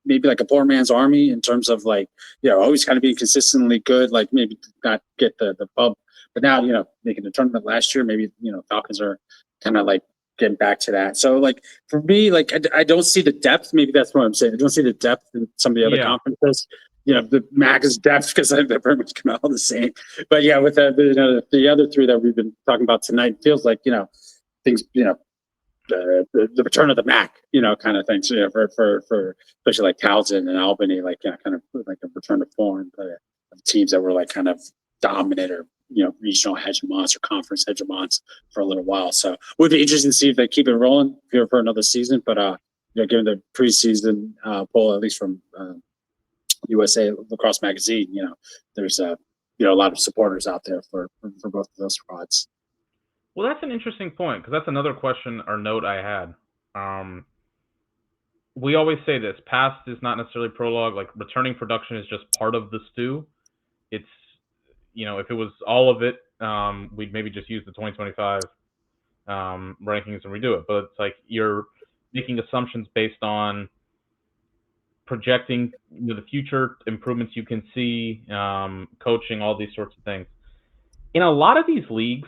Speaker 2: maybe like a poor man's Army in terms of like always kind of being consistently good. Like maybe not get the pub, but now making the tournament last year. Maybe Falcons are kind of like getting back to that. So like for me, like I don't see the depth. Maybe that's what I'm saying. I don't see the depth in some of the other conferences. The MAAC is depth because they're very much kind of all the same. But with the other three that we've been talking about tonight, it feels like things the return of the MAAC, kind of thing. So for especially like Towson and Albany, like kind of like a return to form of teams that were like kind of dominant or regional hegemons or conference hegemons for a little while. So it would be interesting to see if they keep it rolling here for another season. But given the preseason poll, at least from USA Lacrosse Magazine, there's a lot of supporters out there for both of those squads.
Speaker 1: Well, that's an interesting point because that's another question or note I had. We always say this: past is not necessarily prologue. Like returning production is just part of the stew. It's if it was all of it, we'd maybe just use the 2025 rankings and redo it. But it's like you're making assumptions based on projecting the future improvements you can see, coaching, all these sorts of things. In a lot of these leagues,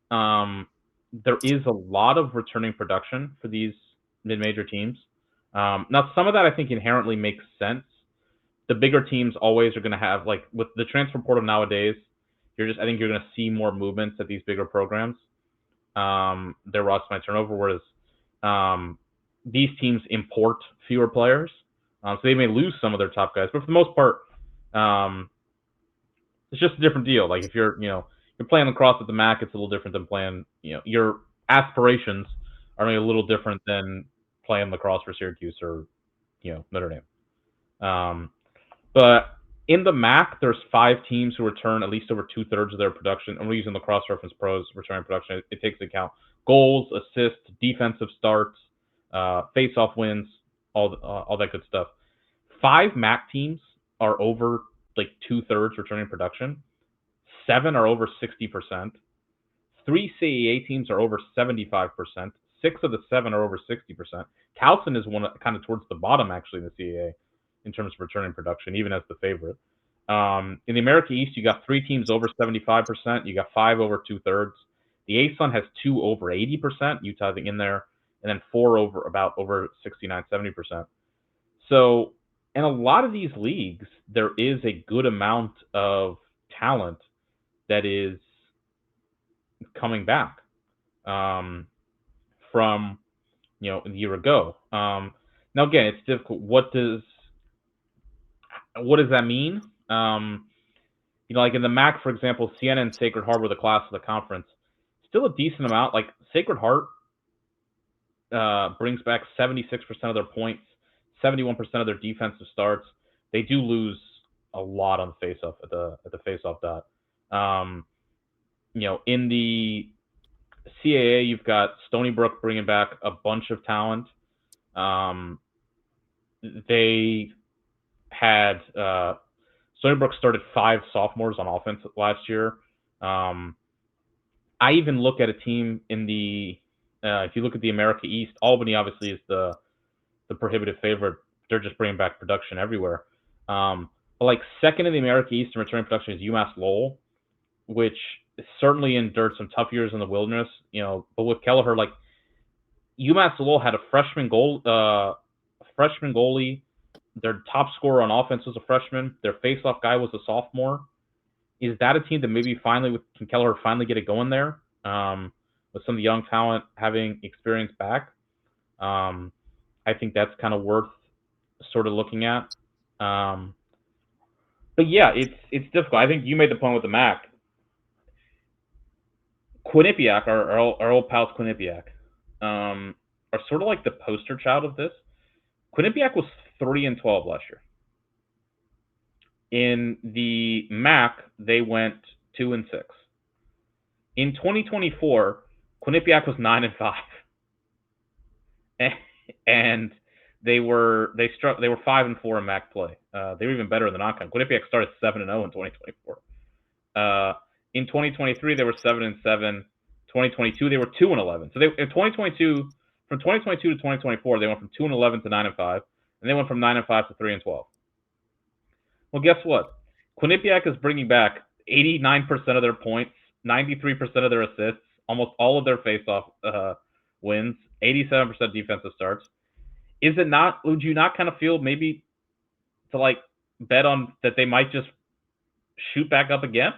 Speaker 1: there is a lot of returning production for these mid-major teams. Now, some of that I think inherently makes sense. The bigger teams always are going to have, like with the transfer portal nowadays, I think you're going to see more movements at these bigger programs. Their roster might turn over, whereas these teams import fewer players. So they may lose some of their top guys, but for the most part, it's just a different deal. Like if you're playing lacrosse at the MAAC, it's a little different than playing, your aspirations are maybe a little different than playing lacrosse for Syracuse or, Notre Dame. But in the MAAC, there's 5 teams who return at least over 2/3 of their production. And we're using the Cross Reference Pros returning production. It takes into account goals, assists, defensive starts, face-off wins, all that good stuff. 5 MAAC teams are over like 2/3 returning production. 7 are over 60%. 3 CAA teams are over 75%. 6 of the 7 are over 60%. Towson is one kind of towards the bottom actually in the CAA in terms of returning production, even as the favorite. In the America East, you got 3 teams over 75%. You got 5 over 2/3. The ASUN has 2 over 80%, Utah in there, and then 4 over 69, 70%. So in a lot of these leagues, there is a good amount of talent that is coming back from a year ago. Now again, it's difficult. What does that mean? Like in the MAAC, for example, Siena and Sacred Heart were the class of the conference. Still a decent amount. Like Sacred Heart brings back 76% of their points, 71% of their defensive starts. They do lose a lot on the faceoff at the faceoff dot. In the CAA, you've got Stony Brook bringing back a bunch of talent. They had Stony Brook started 5 sophomores on offense last year. I even look at a team in the if you look at the America East, Albany obviously is the prohibitive favorite. They're just bringing back production everywhere. But like second in the America East in returning production is UMass Lowell, which certainly endured some tough years in the wilderness. But with Kelleher, like UMass Lowell had a freshman goalie. Their top scorer on offense was a freshman. Their faceoff guy was a sophomore. Is that a team that maybe can Kelleher finally get it going there? With some of the young talent having experience back, I think that's kind of worth sort of looking at. But yeah, it's difficult. I think you made the point with the MAAC. Quinnipiac, our old pals Quinnipiac, are sort of like the poster child of this. Quinnipiac was 3-12 last year. In the MAAC, they went 2-6. In 2024, Quinnipiac was 9-5, and they were 5-4 in MAAC play. They were even better in the non-con. Quinnipiac started 7-0 in 2024. In 2023, they were 7-7. 2022, they were 2-11. So in 2022, from 2022 to 2024, they went from 2-11 to 9-5, and they went from 9-5 to 3-12. Well, guess what? Quinnipiac is bringing back 89% of their points, 93% of their assists, almost all of their faceoff wins, 87% defensive starts. Would you not kind of feel maybe to like bet on that they might just shoot back up again?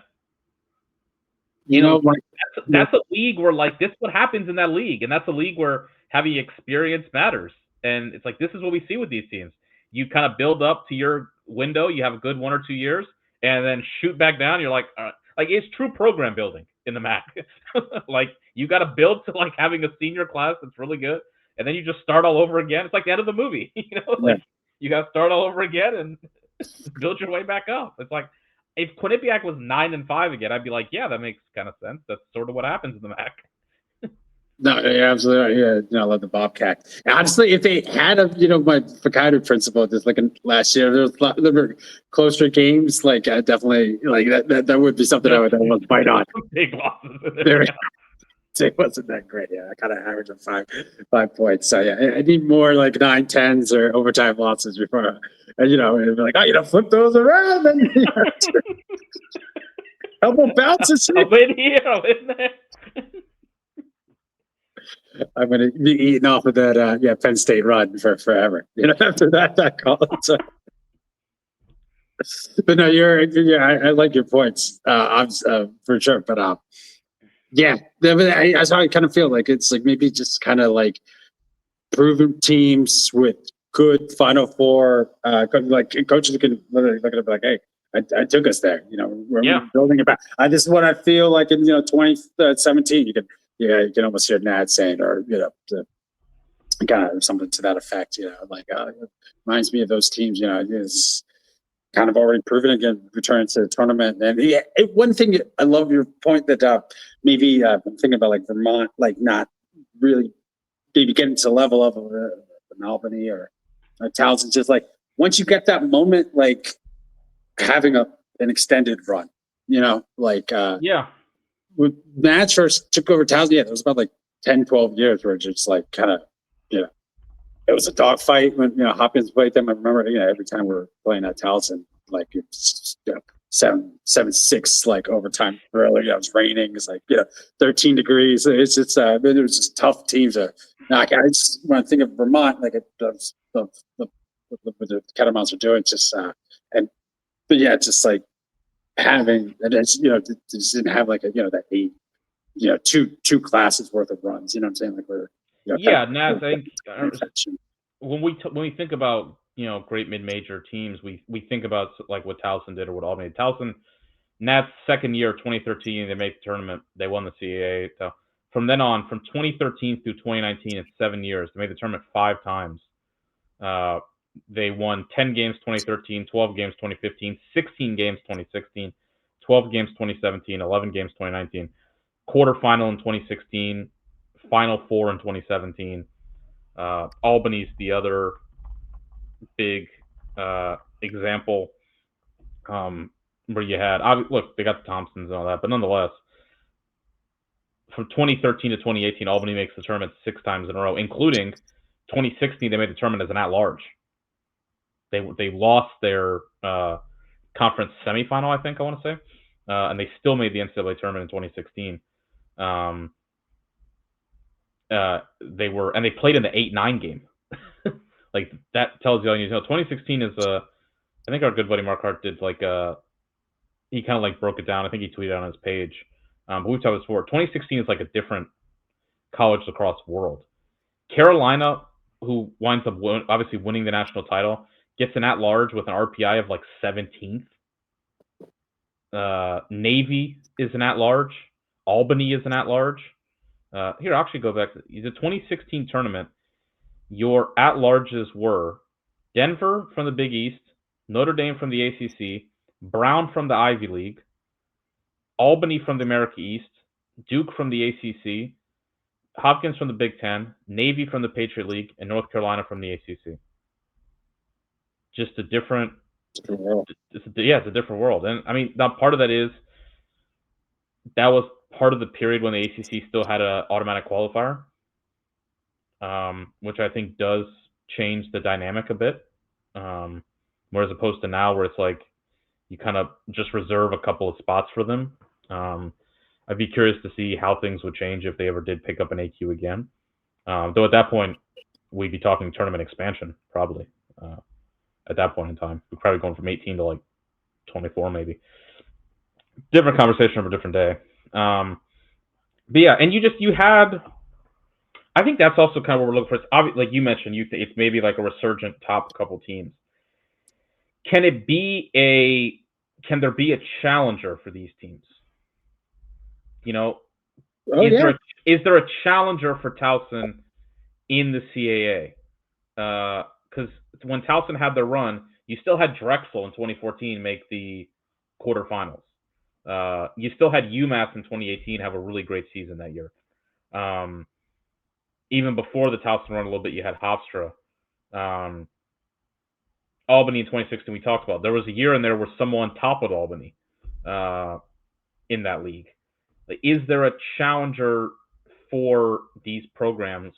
Speaker 1: That's a league where like this is what happens in that league, and that's a league where having experience matters. And it's like this is what we see with these teams. You kind of build up to your window, you have a good 1 or 2 years, and then shoot back down. You're like it's true program building in the MAAC. Like you got to build to like having a senior class that's really good, and then you just start all over again. It's like the end of the movie, you got to start all over again and build your way back up. It's like if Quinnipiac was 9-5 again, I'd be like, yeah, that makes kind of sense. That's sort of what happens in the MAAC.
Speaker 2: No, yeah, absolutely. Yeah, I love the Bobcat. Honestly, if they had my Fakaidu principle, just like last year, there were closer games. Like, I definitely like that would be something I would fight on.
Speaker 1: Big losses.
Speaker 2: It wasn't that great. Yeah, I kind of averaged 5 points. So yeah, I need more like 9-10s or overtime losses before, it'd be like, flip those around and couple bounces.
Speaker 1: I'm in here. I'm in there.
Speaker 2: I'm going to be eating off of that, Penn State run for forever. After that call. So. But no, I like your points, for sure. But that's how I kind of feel like it's like maybe just kind of like proven teams with good Final Four. Like coaches can literally look at it like, hey, I took us there. We're building it back. This is what I feel like in 2017. You can almost hear Nad saying, or kind of something to that effect. Reminds me of those teams. Is kind of already proven again, return to the tournament. And one thing I love your point that maybe I'm thinking about like Vermont, like not really maybe getting to the level of an Albany or Townsend. Just like once you get that moment, like having an extended run, When Nats first took over Townsend, it was about like 10, 12 years where just like kind of, it was a dogfight when, Hopkins played them. I remember, every time we were playing at Townsend, like it's 7-6 like overtime earlier. It was raining. It's like 13 degrees. It was just tough teams to knock out. I just when I think of Vermont, like what the Catamounts are doing, just but yeah, just like having and it's just didn't have like that 8 two classes worth of runs. You know what I'm saying? Like we're
Speaker 1: Yeah, Nats. I think
Speaker 2: attention.
Speaker 1: when we think about great mid-major teams, we think about like what Towson did or what Albany did. Towson, Nats second year, 2013, they made the tournament. They won the CAA. So from then on, from 2013 through 2019, it's 7 years. They made the tournament 5 times. They won 10 games 2013, 12 games 2015, 16 games 2016, 12 games 2017, 11 games 2019, quarterfinal in 2016, Final Four in 2017. Albany's the other big example where you had look, they got the Thompsons and all that, but nonetheless, from 2013 to 2018, Albany makes the tournament 6 times in a row, including 2016. They made the tournament as an at-large. They lost their conference semifinal, I think I want to say, and they still made the NCAA tournament in 2016. They played in the 8-9 game. Like that tells you, 2016 is I think our good buddy Mark Hart did like he kind of like broke it down. I think he tweeted on his page. But we've talked before. 2016 is like a different college lacrosse world. Carolina, who winds up obviously winning the national title, gets an at-large with an RPI of like 17th. Navy is an at-large. Albany is an at-large. Here, I'll actually go back to the 2016 tournament. Your at-larges were Denver from the Big East, Notre Dame from the ACC, Brown from the Ivy League, Albany from the America East, Duke from the ACC, Hopkins from the Big Ten, Navy from the Patriot League, and North Carolina from the ACC. Just a different world. It's a different world. And I mean, now part of that is that was part of the period when the ACC still had an automatic qualifier, which I think does change the dynamic a bit. Whereas opposed to now where it's like you kind of just reserve a couple of spots for them. I'd be curious to see how things would change if they ever did pick up an AQ again. Though at that point, we'd be talking tournament expansion, probably. At that point in time, we're probably going from 18 to like 24, maybe. Different conversation for a different day. But yeah, and you had. I think that's also kind of what we're looking for. It's like you mentioned, it's maybe like a resurgent top couple teams. Can there be a challenger for these teams? Is there a challenger for Towson in the CAA? Because when Towson had their run, you still had Drexel in 2014 make the quarterfinals. You still had UMass in 2018 have a really great season that year. Even before the Towson run a little bit, you had Hofstra. Albany in 2016, we talked about. There was a year in there where someone toppled Albany in that league. Is there a challenger for these programs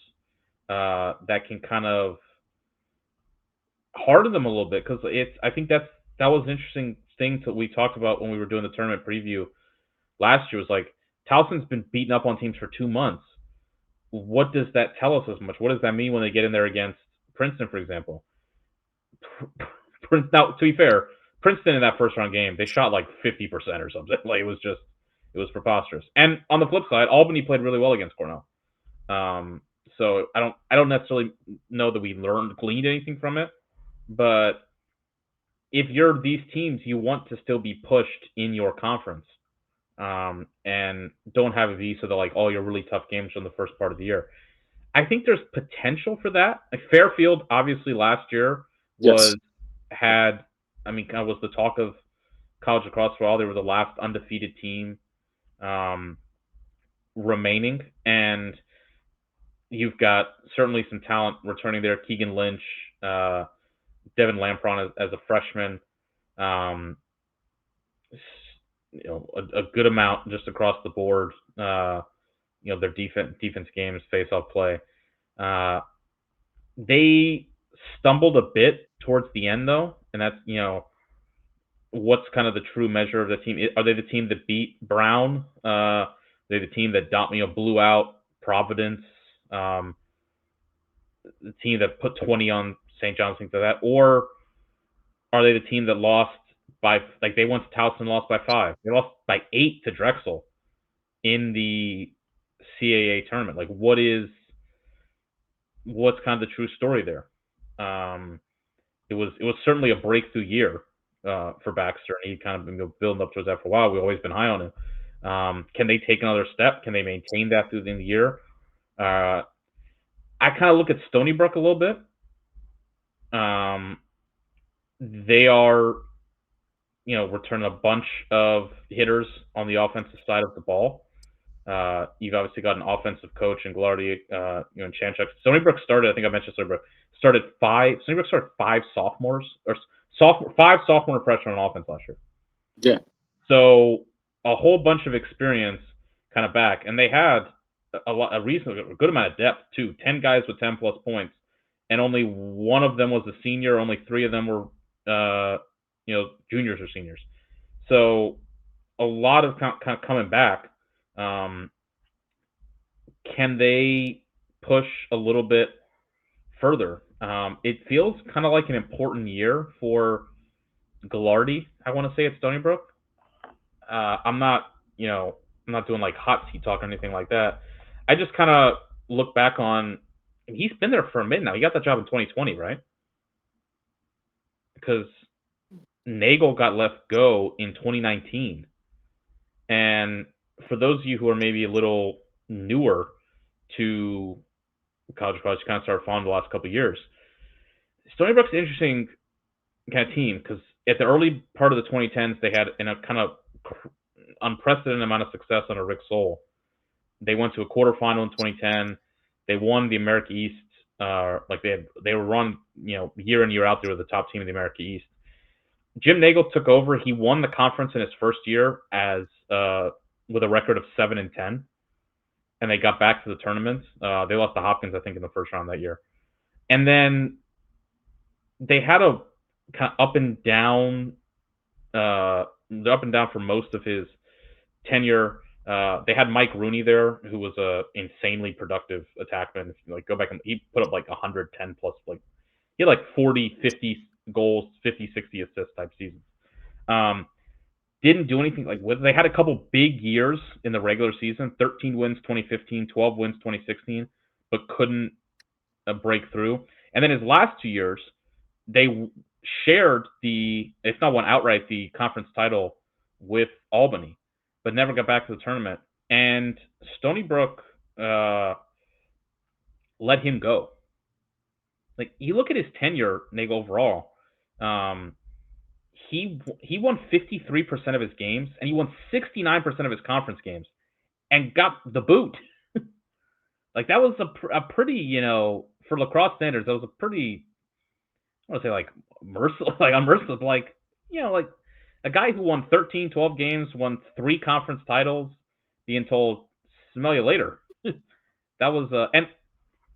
Speaker 1: that can kind of harden them a little bit? Because I think that was an interesting thing that we talked about when we were doing the tournament preview last year. Was like Towson's been beaten up on teams for 2 months. What does that tell us as much? What does that mean when they get in there against Princeton, for example? Now, to be fair, Princeton in that first round game, they shot like 50% or something. Like it was preposterous. And on the flip side, Albany played really well against Cornell. So I don't necessarily know that we gleaned anything from it, but if you're these teams, you want to still be pushed in your conference, and don't have a visa to like all your really tough games from the first part of the year. I think there's potential for that. Like Fairfield, obviously last year was the talk of college lacrosse for all. They were the last undefeated team remaining, and you've got certainly some talent returning there. Keegan Lynch, Devin Lampron as a freshman, a good amount just across the board. Their defense games, face-off play. They stumbled a bit towards the end though, and that's what's kind of the true measure of the team? Are they the team that beat Brown? Are they the team that blew out Providence? The team that put 20 on St. John's, things like that? Or are they the team that lost by, like, they went to Towson and lost by 5? They lost by 8 to Drexel in the CAA tournament. Like, what's kind of the true story there? It was certainly a breakthrough year for Baxter, and he kind of been building up towards that for a while. We've always been high on him. Can they take another step? Can they maintain that through the end of the year? I kind of look at Stony Brook a little bit. They are, returning a bunch of hitters on the offensive side of the ball. You've obviously got an offensive coach in Glardy, and Chanchuk. Stony Brook started, I think I mentioned Stony Brook started 5 sophomores, or five sophomore freshmen on offense last year.
Speaker 2: Yeah.
Speaker 1: So a whole bunch of experience kind of back, and they had a good amount of depth too. 10 guys with 10 plus points, and only one of them was a senior. Only 3 of them were, juniors or seniors. So a lot of kind of coming back. Can they push a little bit further? It feels kind of like an important year for Glardy, I want to say, at Stony Brook. I'm not doing like hot seat talk or anything like that. I just kind of look back on, he's been there for a minute now. He got that job in 2020, right? Because Nagel got let go in 2019. And for those of you who are maybe a little newer to College Lacrosse, kind of started following the last couple of years, Stony Brook's an interesting kind of team, because at the early part of the 2010s, they had a kind of unprecedented amount of success under Rick Sohl. They went to a quarterfinal in 2010. They won the America East. They were run, year in, year out. They were the top team in the America East. Jim Nagel took over. He won the conference in his first year as with a record of 7-10, and they got back to the tournament. They lost to Hopkins, I think, in the first round that year, and then they had a kind of up and down for most of his tenure. They had Mike Rooney there, who was a insanely productive attackman. If you go back, and he put up like 110 plus, he had like 40, 50 goals, 50, 60 assists type seasons. Didn't do anything they had a couple big years in the regular season, 13 wins 2015, 12 wins 2016, but couldn't break through. And then his last 2 years, they shared if not won outright, the conference title with Albany, but never got back to the tournament. And Stony Brook let him go. You look at his tenure, Nagel, overall, he won 53% of his games, and he won 69% of his conference games, and got the boot. That was a pretty, for lacrosse standards, that was a pretty, I want to say merciless, unmerciless, a guy who won 13, 12 games, won 3 conference titles, being told, smell you later. That was, and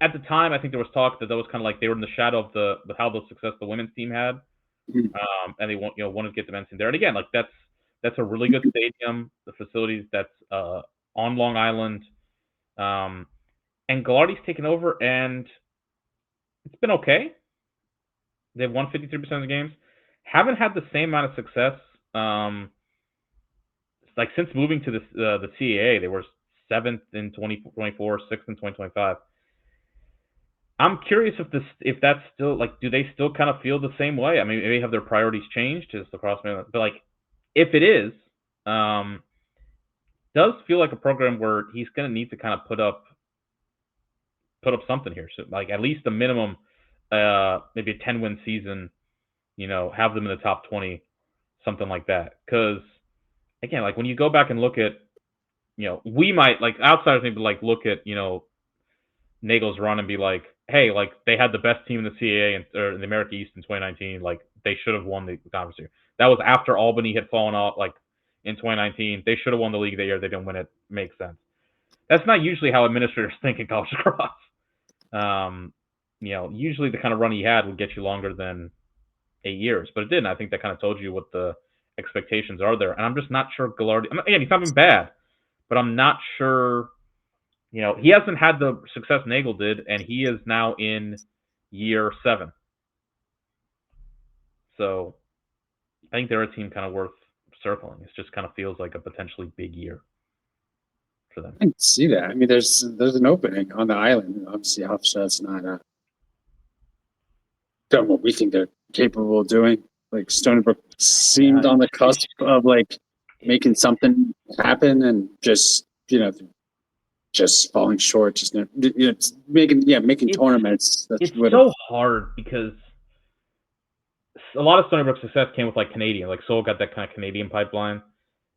Speaker 1: at the time, I think there was talk that was kind of they were in the shadow of how the success the women's team had. And they wanted to get the men's team there. And again, that's a really good stadium. The facilities that's on Long Island, and Glardy's taken over, and it's been okay. They've won 53% of the games. Haven't had the same amount of success. Since moving to the CAA, they were 7th in 2024, 6th in 2025. I'm curious if that's still do they still kind of feel the same way? I mean, maybe have their priorities changed as lacrosse, but if it is, does feel like a program where he's going to need to kind of put up something here. So at least a minimum, maybe a 10-win season, have them in the top 20, something like that. Because again, when you go back and look at, we might outsiders maybe look at, Nagel's run and be hey, they had the best team in the CAA or in the America East in 2019. They should have won the conference here. That was after Albany had fallen off. In 2019, they should have won the league that year. They didn't win it. Makes sense. That's not usually how administrators think in college lacrosse. Usually the kind of run he had would get you longer than 8 years, but it didn't. I think that kind of told you what the expectations are there? And I'm just not sure Gallardi. Again, he's not been bad, but I'm not sure. He hasn't had the success Nagel did, and he is now in year 7. So I think they're a team kind of worth circling. It just kind of feels like a potentially big year for them.
Speaker 2: I can see that. I mean, there's an opening on the island. Obviously, Hofstad's not done what we think they're capable of doing. Like Stony Brook seemed on the cusp of like making something happen, and just falling short. Just making tournaments.
Speaker 1: It's so hard because a lot of Stony Brook success came with like Canadian. Like Seoul got that kind of Canadian pipeline.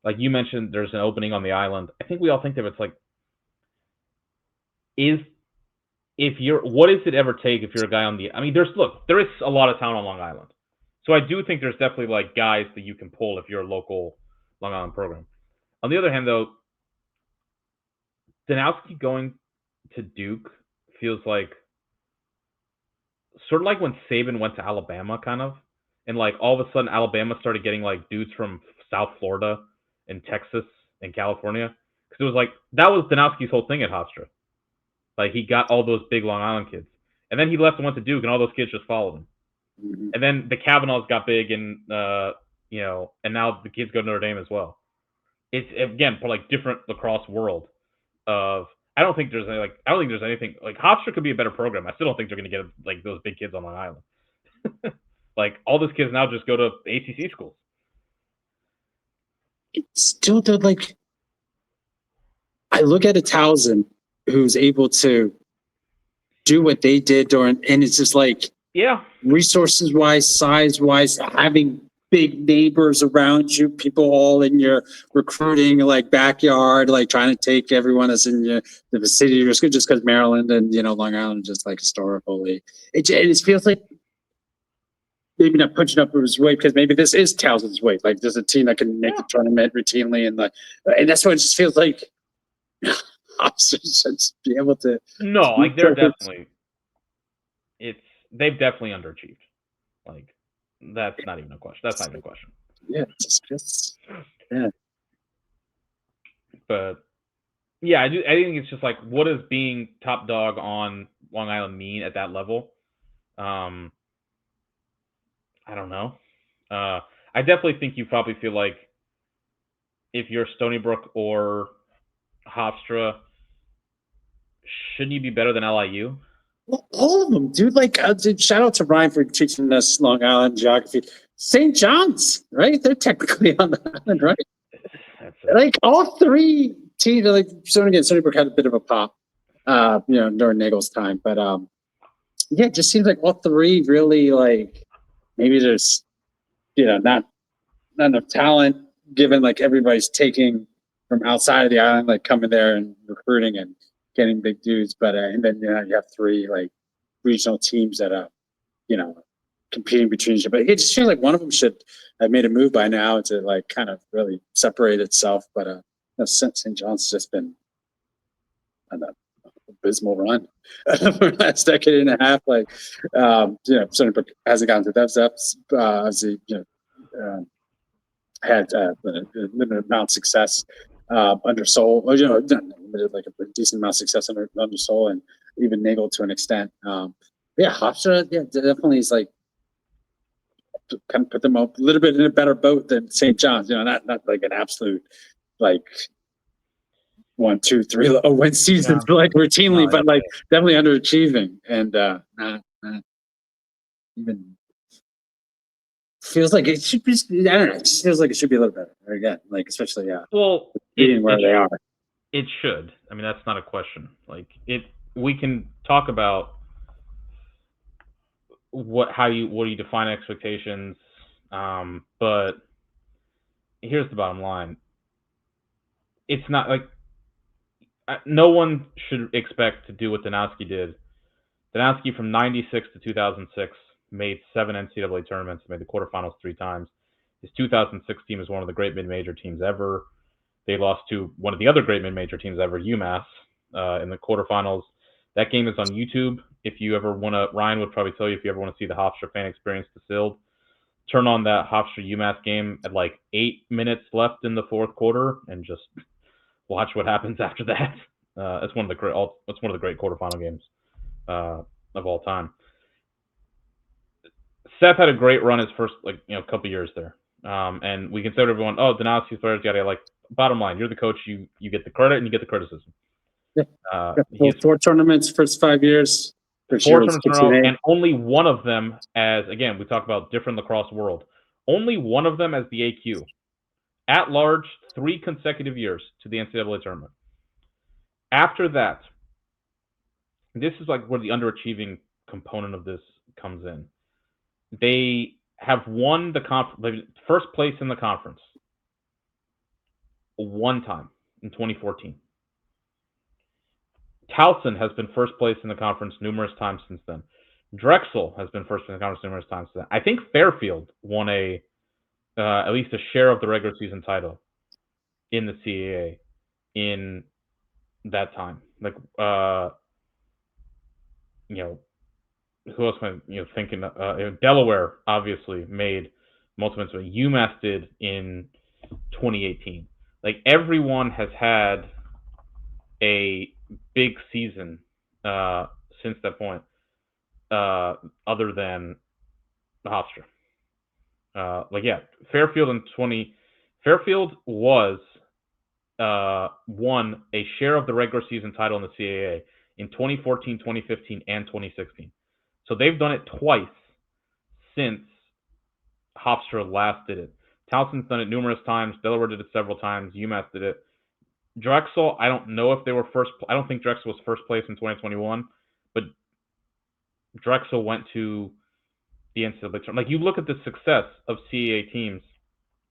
Speaker 1: Like you mentioned, there's an opening on the island. I think we all think of it's like, what does it ever take if you're a guy on the? I mean, there is a lot of talent on Long Island, so I do think there's definitely like guys that you can pull if you're a local Long Island program. On the other hand, though, Danowski going to Duke feels like sort of like when Saban went to Alabama, kind of, and like all of a sudden Alabama started getting like dudes from South Florida and Texas and California, because it was like that was Danowski's whole thing at Hofstra. Like he got all those big Long Island kids, and then he left and went to Duke, and all those kids just followed him. Mm-hmm. And then the Kavanaughs got big, and and now the kids go to Notre Dame as well. It's again for like different lacrosse world of. I don't think there's anything like Hofstra could be a better program. I still don't think they're going to get like those big kids on Long Island. Like all those kids now just go to ACC schools.
Speaker 2: It's still like I look at a Towson who's able to do what they did and it's just like resources wise, size wise, having big neighbors around you, people all in your recruiting like backyard, like trying to take everyone that's in the vicinity of your school, just because Maryland and Long Island just like historically, it feels like maybe not punching up his weight, because maybe this is Towson's weight. Like there's a team that can make the tournament routinely, and that's what it just feels like. Should be able to.
Speaker 1: No, like they're definitely. They've definitely underachieved. Like. That's not even a question. That's not even a question.
Speaker 2: Yeah, just yeah.
Speaker 1: But yeah, I think it's just like, what does being top dog on Long Island mean at that level? I don't know. I definitely think you probably feel like if you're Stony Brook or Hofstra, shouldn't you be better than LIU?
Speaker 2: Well, all of them, dude. Like, shout out to Ryan for teaching us Long Island geography. St. John's, right? They're technically on the island, right? Like all 3 teams, like Stony Brook had a bit of a pop, during Nagel's time, but it just seems like all 3 really like maybe there's not enough talent given like everybody's taking from outside of the island, like coming there and recruiting and getting big dudes, but and then you have 3 like regional teams that are competing between each other. But it just feels like one of them should have made a move by now to like kind of really separate itself. But St. John's just been an abysmal run for the last decade and a half. Like Stony Brook hasn't gotten to those ups. Obviously, had a limited amount of success under Seoul, like a decent amount of success under Seoul, and even Nagel to an extent. Hofstra, definitely is like kind of put them a little bit in a better boat than St. John's. Not like an absolute like 1, 2, 3 win seasons like routinely, but like definitely underachieving, and not even. Feels like it should be. I don't know. It just feels like it should be a little better again, like especially being where they are.
Speaker 1: It should. I mean, that's not a question. Like we can talk about what do you define expectations, but here's the bottom line. It's not like no one should expect to do what Danowski did. Danowski from 96 to 2006. Made 7 NCAA tournaments, made the quarterfinals 3 times. His 2006 team is one of the great mid-major teams ever. They lost to one of the other great mid-major teams ever, UMass, in the quarterfinals. That game is on YouTube. If you ever want to, Ryan would probably tell you if you ever want to see the Hofstra fan experience distilled. turn on that Hofstra UMass game at like 8 minutes left in the fourth quarter and just watch what happens after that. It's one of the great quarterfinal games of all time. Seth had a great run his first couple years there, and we consider everyone Denowski's players got like. Bottom line, you're the coach. You get the credit and you get the criticism.
Speaker 2: Yeah. Four tournaments first 5 years.
Speaker 1: Four tournaments in a row, and only one of them as, again, we talk about different lacrosse world. Only one of them as the AQ. At large, 3 consecutive years to the NCAA tournament. After that, this is like where the underachieving component of this comes in. They have won the first place in the conference one time in 2014. Towson has been first place in the conference numerous times since then. Drexel has been first in the conference numerous times since then. I think Fairfield won at least a share of the regular season title in the CAA in that time. Like, who else am I thinking? Delaware obviously made multiple. UMass did in 2018. Like, everyone has had a big season since that point, other than the Hofstra. Fairfield was won a share of the regular season title in the CAA in 2014, 2015, and 2016. So they've done it twice since Hofstra last did it. Towson's done it numerous times. Delaware did it several times. UMass did it. Drexel, I don't know if they were first. I don't think Drexel was first place in 2021, but Drexel went to the NCAA tournament. Like, you look at the success of CAA teams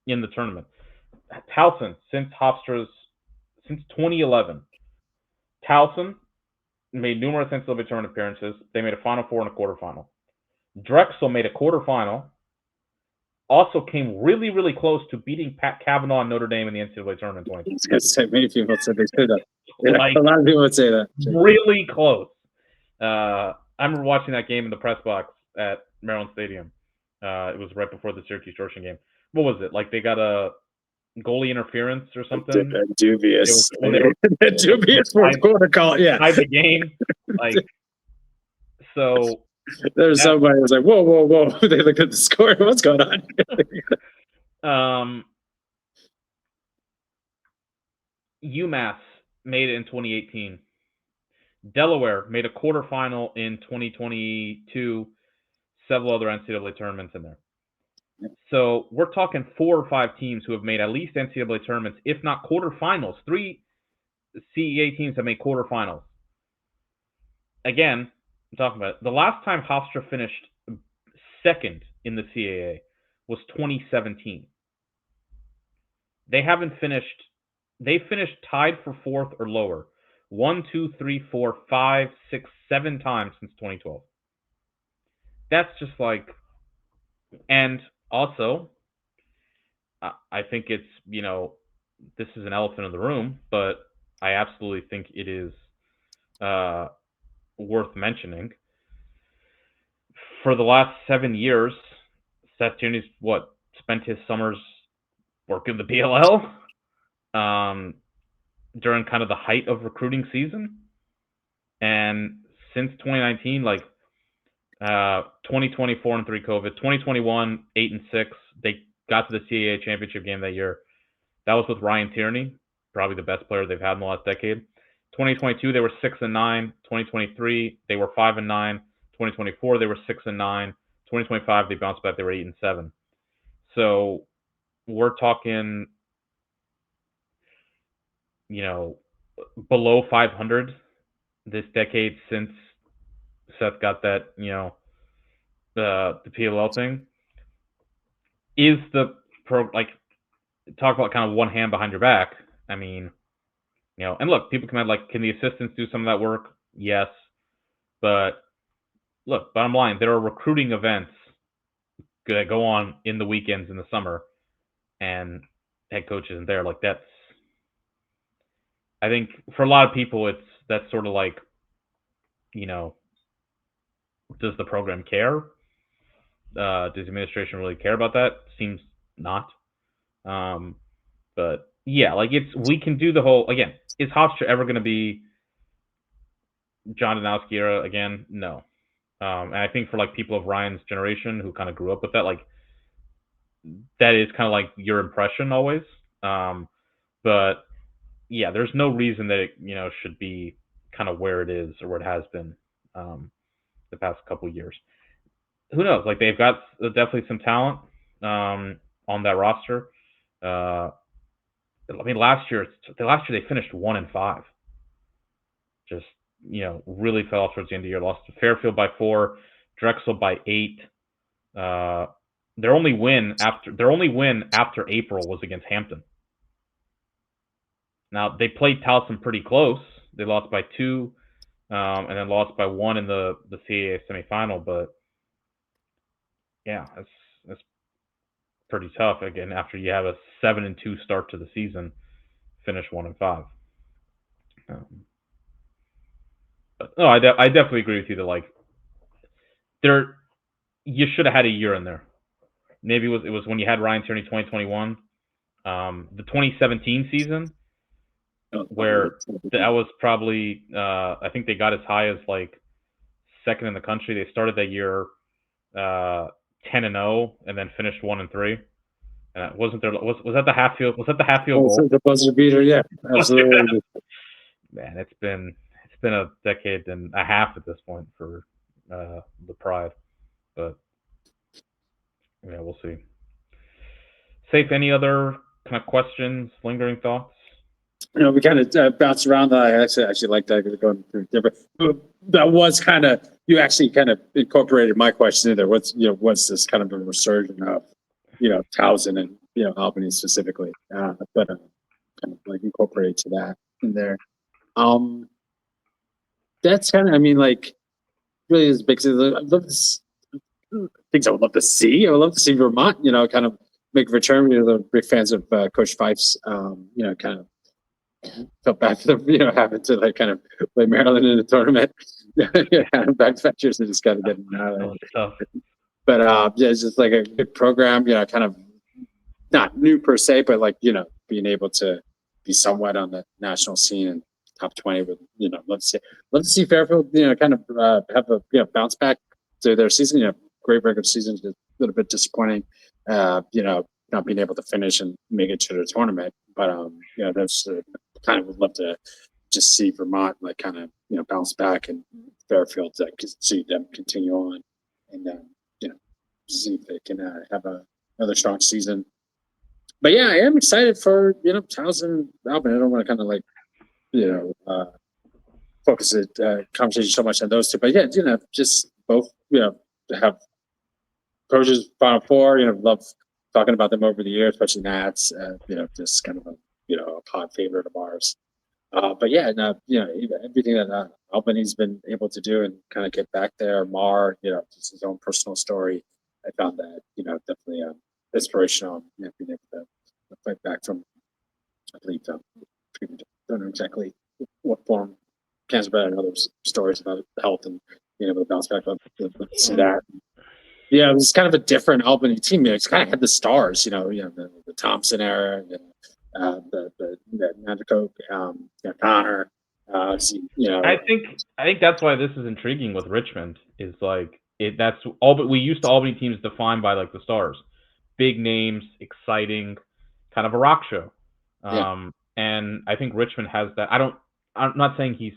Speaker 1: in the tournament. Towson, since 2011, Towson made numerous NCAA tournament appearances. They made a Final Four and a quarterfinal. Drexel made a quarterfinal. Also came really, really close to beating Pat Kavanaugh and Notre Dame in the NCAA tournament in 2020.
Speaker 2: I was going to say, many people said they could have. A lot of people would say that.
Speaker 1: Really close. I remember watching that game in the press box at Maryland Stadium. It was right before the Syracuse-Georgetown game. What was it? Like, they got a goalie interference or something?
Speaker 2: Dubious. Dubious fourth quarter call, yeah.
Speaker 1: Tied the game. Like, so...
Speaker 2: There's somebody who was like, whoa. They look at the score. What's going on?
Speaker 1: UMass made it in 2018. Delaware made a quarterfinal in 2022. Several other NCAA tournaments in there. So we're talking 4 or 5 teams who have made at least NCAA tournaments, if not quarterfinals. 3 CEA teams have made quarterfinals. Again, I'm talking about it. The last time Hofstra finished second in the CAA was 2017. They finished tied for 4th or lower 1, 2, 3, 4, 5, 6, 7 times since 2012. That's just like, and also, I think it's, this is an elephant in the room, but I absolutely think it is worth mentioning. For the last 7 years, Seth Tierney's spent his summers working the PLL during kind of the height of recruiting season. And since 2019, 2020 4-3 COVID, 2021 8-6, they got to the CAA championship game that year. That was with Ryan Tierney, probably the best player they've had in the last decade. 2022 they were 6-9. 2023 they were 5-9. 2024 they were 6-9. 2025 they bounced back. They were 8-7. So we're talking, below 500 this decade since Seth got that, the PLL thing. Is the talk about kind of one hand behind your back? I mean, and look, people come out can the assistants do some of that work? Yes. But look, bottom line, there are recruiting events that go on in the weekends in the summer, and head coach isn't there. That's, I think for a lot of people, that's sort of does the program care? Does the administration really care about that? Seems not. But yeah, like we can do the whole again. Is Hofstra ever going to be John Donowski era again? No. And I think for like people of Ryan's generation who kind of grew up with that, like that is kind of like your impression always. But yeah, there's no reason that it should be kind of where it is or where it has been the past couple of years. Who knows? Like they've got definitely some talent on that roster. I mean, last year they finished 1-5. Just really fell off towards the end of the year. Lost to Fairfield by 4, Drexel by 8. Their only win after April was against Hampton. Now they played Towson pretty close. They lost by 2, and then lost by 1 in the CAA semifinal. But yeah, that's pretty tough. Again, after you have a 7-2 start to the season, finish 1-5. But no, I definitely agree with you that like you should have had a year in there. Maybe it was when you had Ryan Tierney 2021, the 2017 season, where that was probably I think they got as high as like second in the country. They started that year 10-0 and then finished 1-3. Wasn't there? Was that the Hatfield? Was that the Hatfield goal?
Speaker 2: The buzzer beater, yeah, absolutely.
Speaker 1: Man, it's been a decade and a half at this point for the Pride, but yeah, we'll see. Safe. Any other kind of questions, lingering thoughts?
Speaker 2: We kind of bounced around. I actually like that going through different. That was kind of you actually kind of incorporated my question in there. What's this kind of a resurgence of Towson and Albany specifically, but kind of like incorporate to that in there. That's kind of like really is big. I love this. Things I would love to see. I would love to see Vermont, kind of make a return. We're big fans of Coach Fife's, kind of felt bad for them, having to like kind of play Maryland in the tournament. Back to back years and just kind of getting out of it. But yeah, it's just like a good program, kind of not new per se, but like, being able to be somewhat on the national scene and top 20 with, let's see Fairfield, kind of have a bounce back to their season, great regular season, a little bit disappointing, not being able to finish and make it to the tournament. But, that's kind of would love to just see Vermont like kind of, bounce back and Fairfield to see them continue on and, see if they can have another strong season. But yeah, I am excited for, Towson, Albany. I don't want to kind of like, focus the conversation so much on those two. But yeah, just both, to have coaches Final Four, love talking about them over the years, especially Nats, just kind of a pod favorite of ours. But yeah, everything that Albany's been able to do and kind of get back there, MAAR, just his own personal story. I found that, definitely inspirational, being able to fight back from, I believe, don't know exactly what form cancer, but I know there's stories about health and being able to bounce back. See that. Yeah, it was kind of a different Albany team. It's kind of had the stars, the Thompson era, the Nanticoke, Connor.
Speaker 1: I think that's why this is intriguing with Richmond. Is like that's all. But we used to Albany teams defined by like the stars, big names, exciting, kind of a rock show. And I think Richmond has that. I'm not saying he's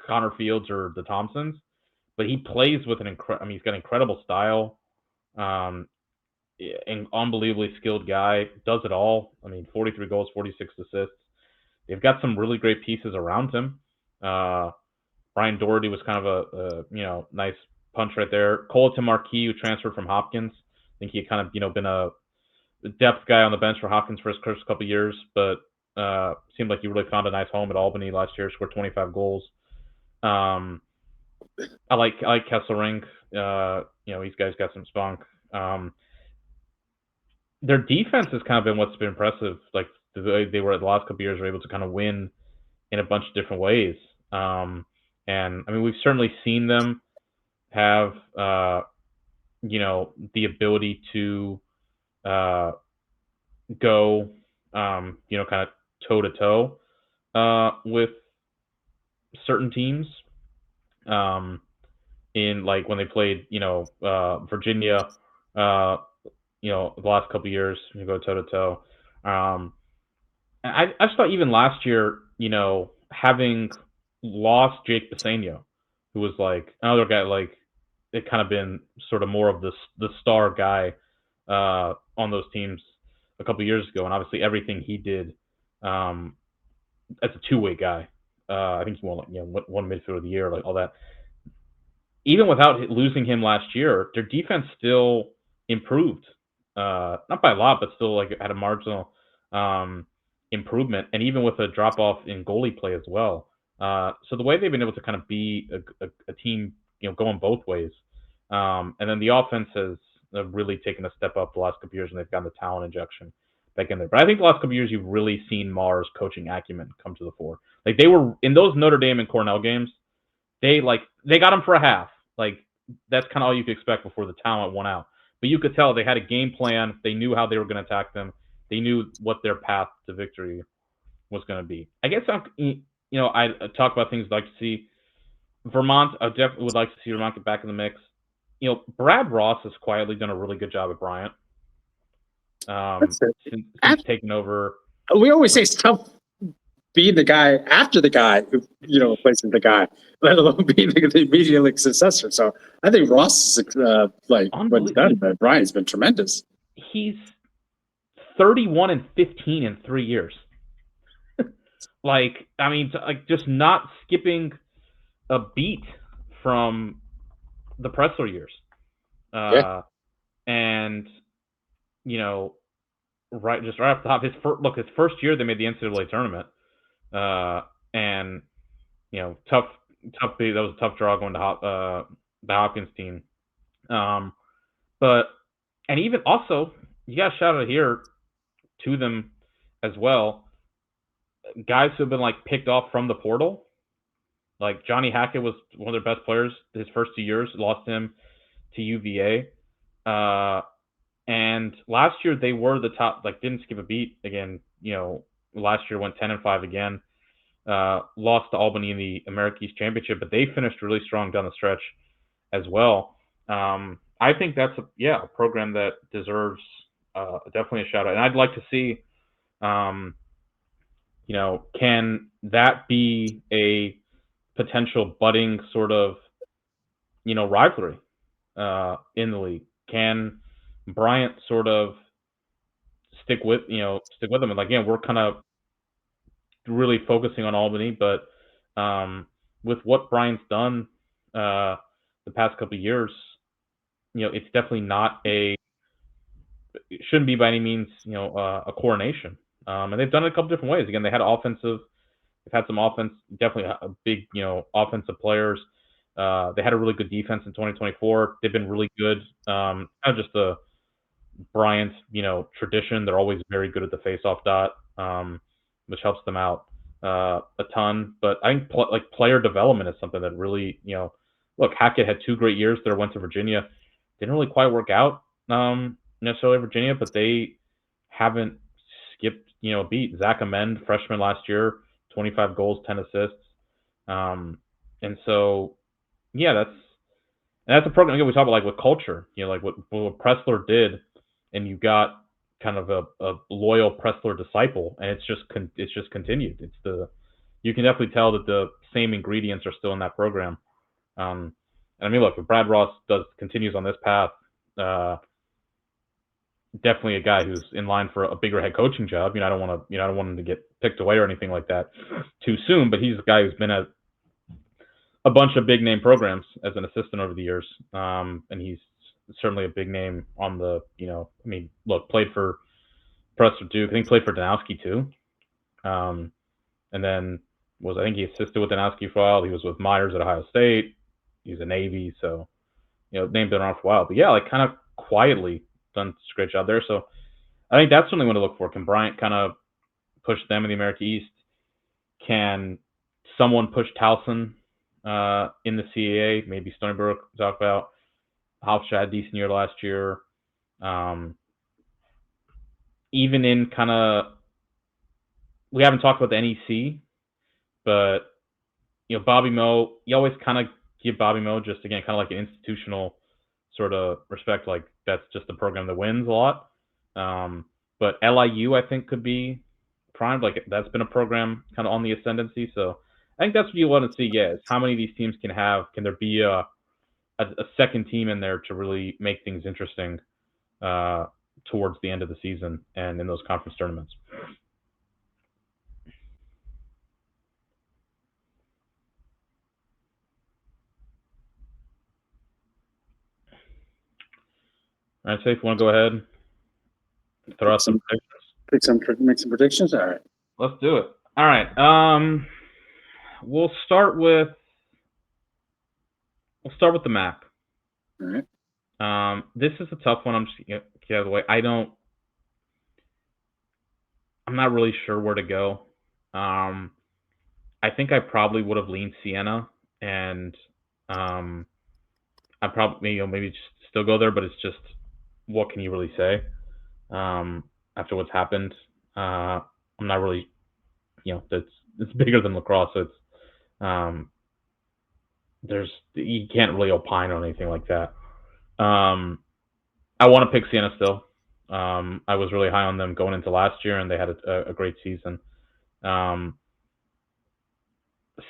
Speaker 1: Connor Fields or the Thompsons, but he plays with he's got incredible style. An unbelievably skilled guy, does it all. 43 goals, 46 assists. They've got some really great pieces around him. Brian Doherty was kind of a nice punch right there. Colton Marquis, who transferred from Hopkins. I think he had kind of been a depth guy on the bench for Hopkins for his first couple of years, but seemed like he really found a nice home at Albany last year. Scored 25 goals. I like Kesselring. These guys got some spunk. Their defense has kind of been what's been impressive. Like the way they were the last couple of years, were able to kind of win in a bunch of different ways. And we've certainly seen them have the ability to go, kind of toe to toe with certain teams. Um, in like when they played, Virginia, uh, the last couple years, you go toe to toe. Um, and I just thought even last year, having lost Jake Bassano, who was like another guy, like it kind of been sort of more of the star guy on those teams a couple years ago, and obviously everything he did um, as a two-way guy. I think he won like one midfield of the year, like all that. Even without losing him last year, their defense still improved. Not by a lot, but still like had a marginal um, improvement, and even with a drop off in goalie play as well. So the way they've been able to kind of be a team, going both ways, and then the offense has really taken a step up the last couple years, and they've gotten the talent injection back in there. But I think the last couple years you've really seen Mars coaching acumen come to the fore. Like they were in those Notre Dame and Cornell games, they got him for a half. Like that's kind of all you could expect before the talent won out. But you could tell they had a game plan. They knew how they were going to attack them. They knew what their path to victory was going to be. I guess I talk about things I'd like to see. Vermont, I definitely would like to see Vermont get back in the mix. Brad Ross has quietly done a really good job at Bryant.
Speaker 2: That's it.
Speaker 1: Since taking over.
Speaker 2: We always say it's tough being the guy after the guy who replaces the guy, let alone being the immediate successor. So I think Ross is like what's done, but Brian's been tremendous.
Speaker 1: He's 31-15 in 3 years. Like, I mean, like just not skipping a beat from the Pressler years.
Speaker 2: Yeah.
Speaker 1: And right off the top, his first year they made the NCAA tournament, and tough beat. That was a tough draw going to the Hopkins team. But and even also you got to shout out here to them as well. Guys who have been like picked off from the portal, like Johnny Hackett was one of their best players his first 2 years. Lost him to UVA. And last year they were the top, like didn't skip a beat again. Last year went 10-5 again. Lost to Albany in the America East Championship, but they finished really strong down the stretch as well. I think that's a program that deserves definitely a shout out. And I'd like to see, can that be a potential budding sort of, rivalry in the league? Can Bryant sort of stick with them? And again, we're kind of really focusing on Albany, but with what Bryant's done the past couple of years, it's definitely not it shouldn't be by any means, a coronation. And they've done it a couple different ways. Again, they've had some offense, definitely a big, offensive players. They had a really good defense in 2024. They've been really good. Kind of just the Bryant's, tradition. They're always very good at the face-off dot, which helps them out a ton. But I think player development is something that really, look, Hackett had 2 great years there, went to Virginia. Didn't really quite work out necessarily Virginia, but they haven't skipped, a beat. Zach Amend, freshman last year, 25 goals, 10 assists. And so, yeah, that's a program. Again, we talk about like with culture, like what Pressler did, and you got kind of a loyal Pressler disciple, and it's just continued. You can definitely tell that the same ingredients are still in that program. And I mean, look, if Brad Ross continues on this path, definitely a guy who's in line for a bigger head coaching job. I don't want him to get picked away or anything like that too soon. But he's a guy who's been at a bunch of big name programs as an assistant over the years, and he's certainly a big name on the. Look, played for Pressler Duke. I think played for Danowski too, and then I think he assisted with Danowski for a while. He was with Myers at Ohio State. He's a Navy, so name's been around for a while. But yeah, like kind of quietly done a great job there. So I think that's something we want to look for. Can Bryant kind of push them in the America East? Can someone push Towson in the CAA? Maybe Stony Brook talk about. Hofstra had a decent year last year. Even in kind of, we haven't talked about the NEC, but Bobby Moe, you always kind of give Bobby Moe just again kind of like an institutional sort of respect, like that's just the program that wins a lot. But LIU I think could be primed, like that's been a program kind of on the ascendancy. So I think that's what you want to see. Yeah, is how many of these teams can there be a second team in there to really make things interesting towards the end of the season and in those conference tournaments. All right, Safe, you want to go ahead and throw out some predictions?
Speaker 2: Make some predictions. All right,
Speaker 1: let's do it. All right, we'll start with the MAAC.
Speaker 2: All right.
Speaker 1: This is a tough one. I'm just get out of the way. I'm not really sure where to go. I think I probably would have leaned Siena, and I probably maybe just still go there, but it's just what can you really say after what's happened? I'm not really, it's bigger than lacrosse, so it's you can't really opine on anything like that. I want to pick Siena still. I was really high on them going into last year, and they had a great season.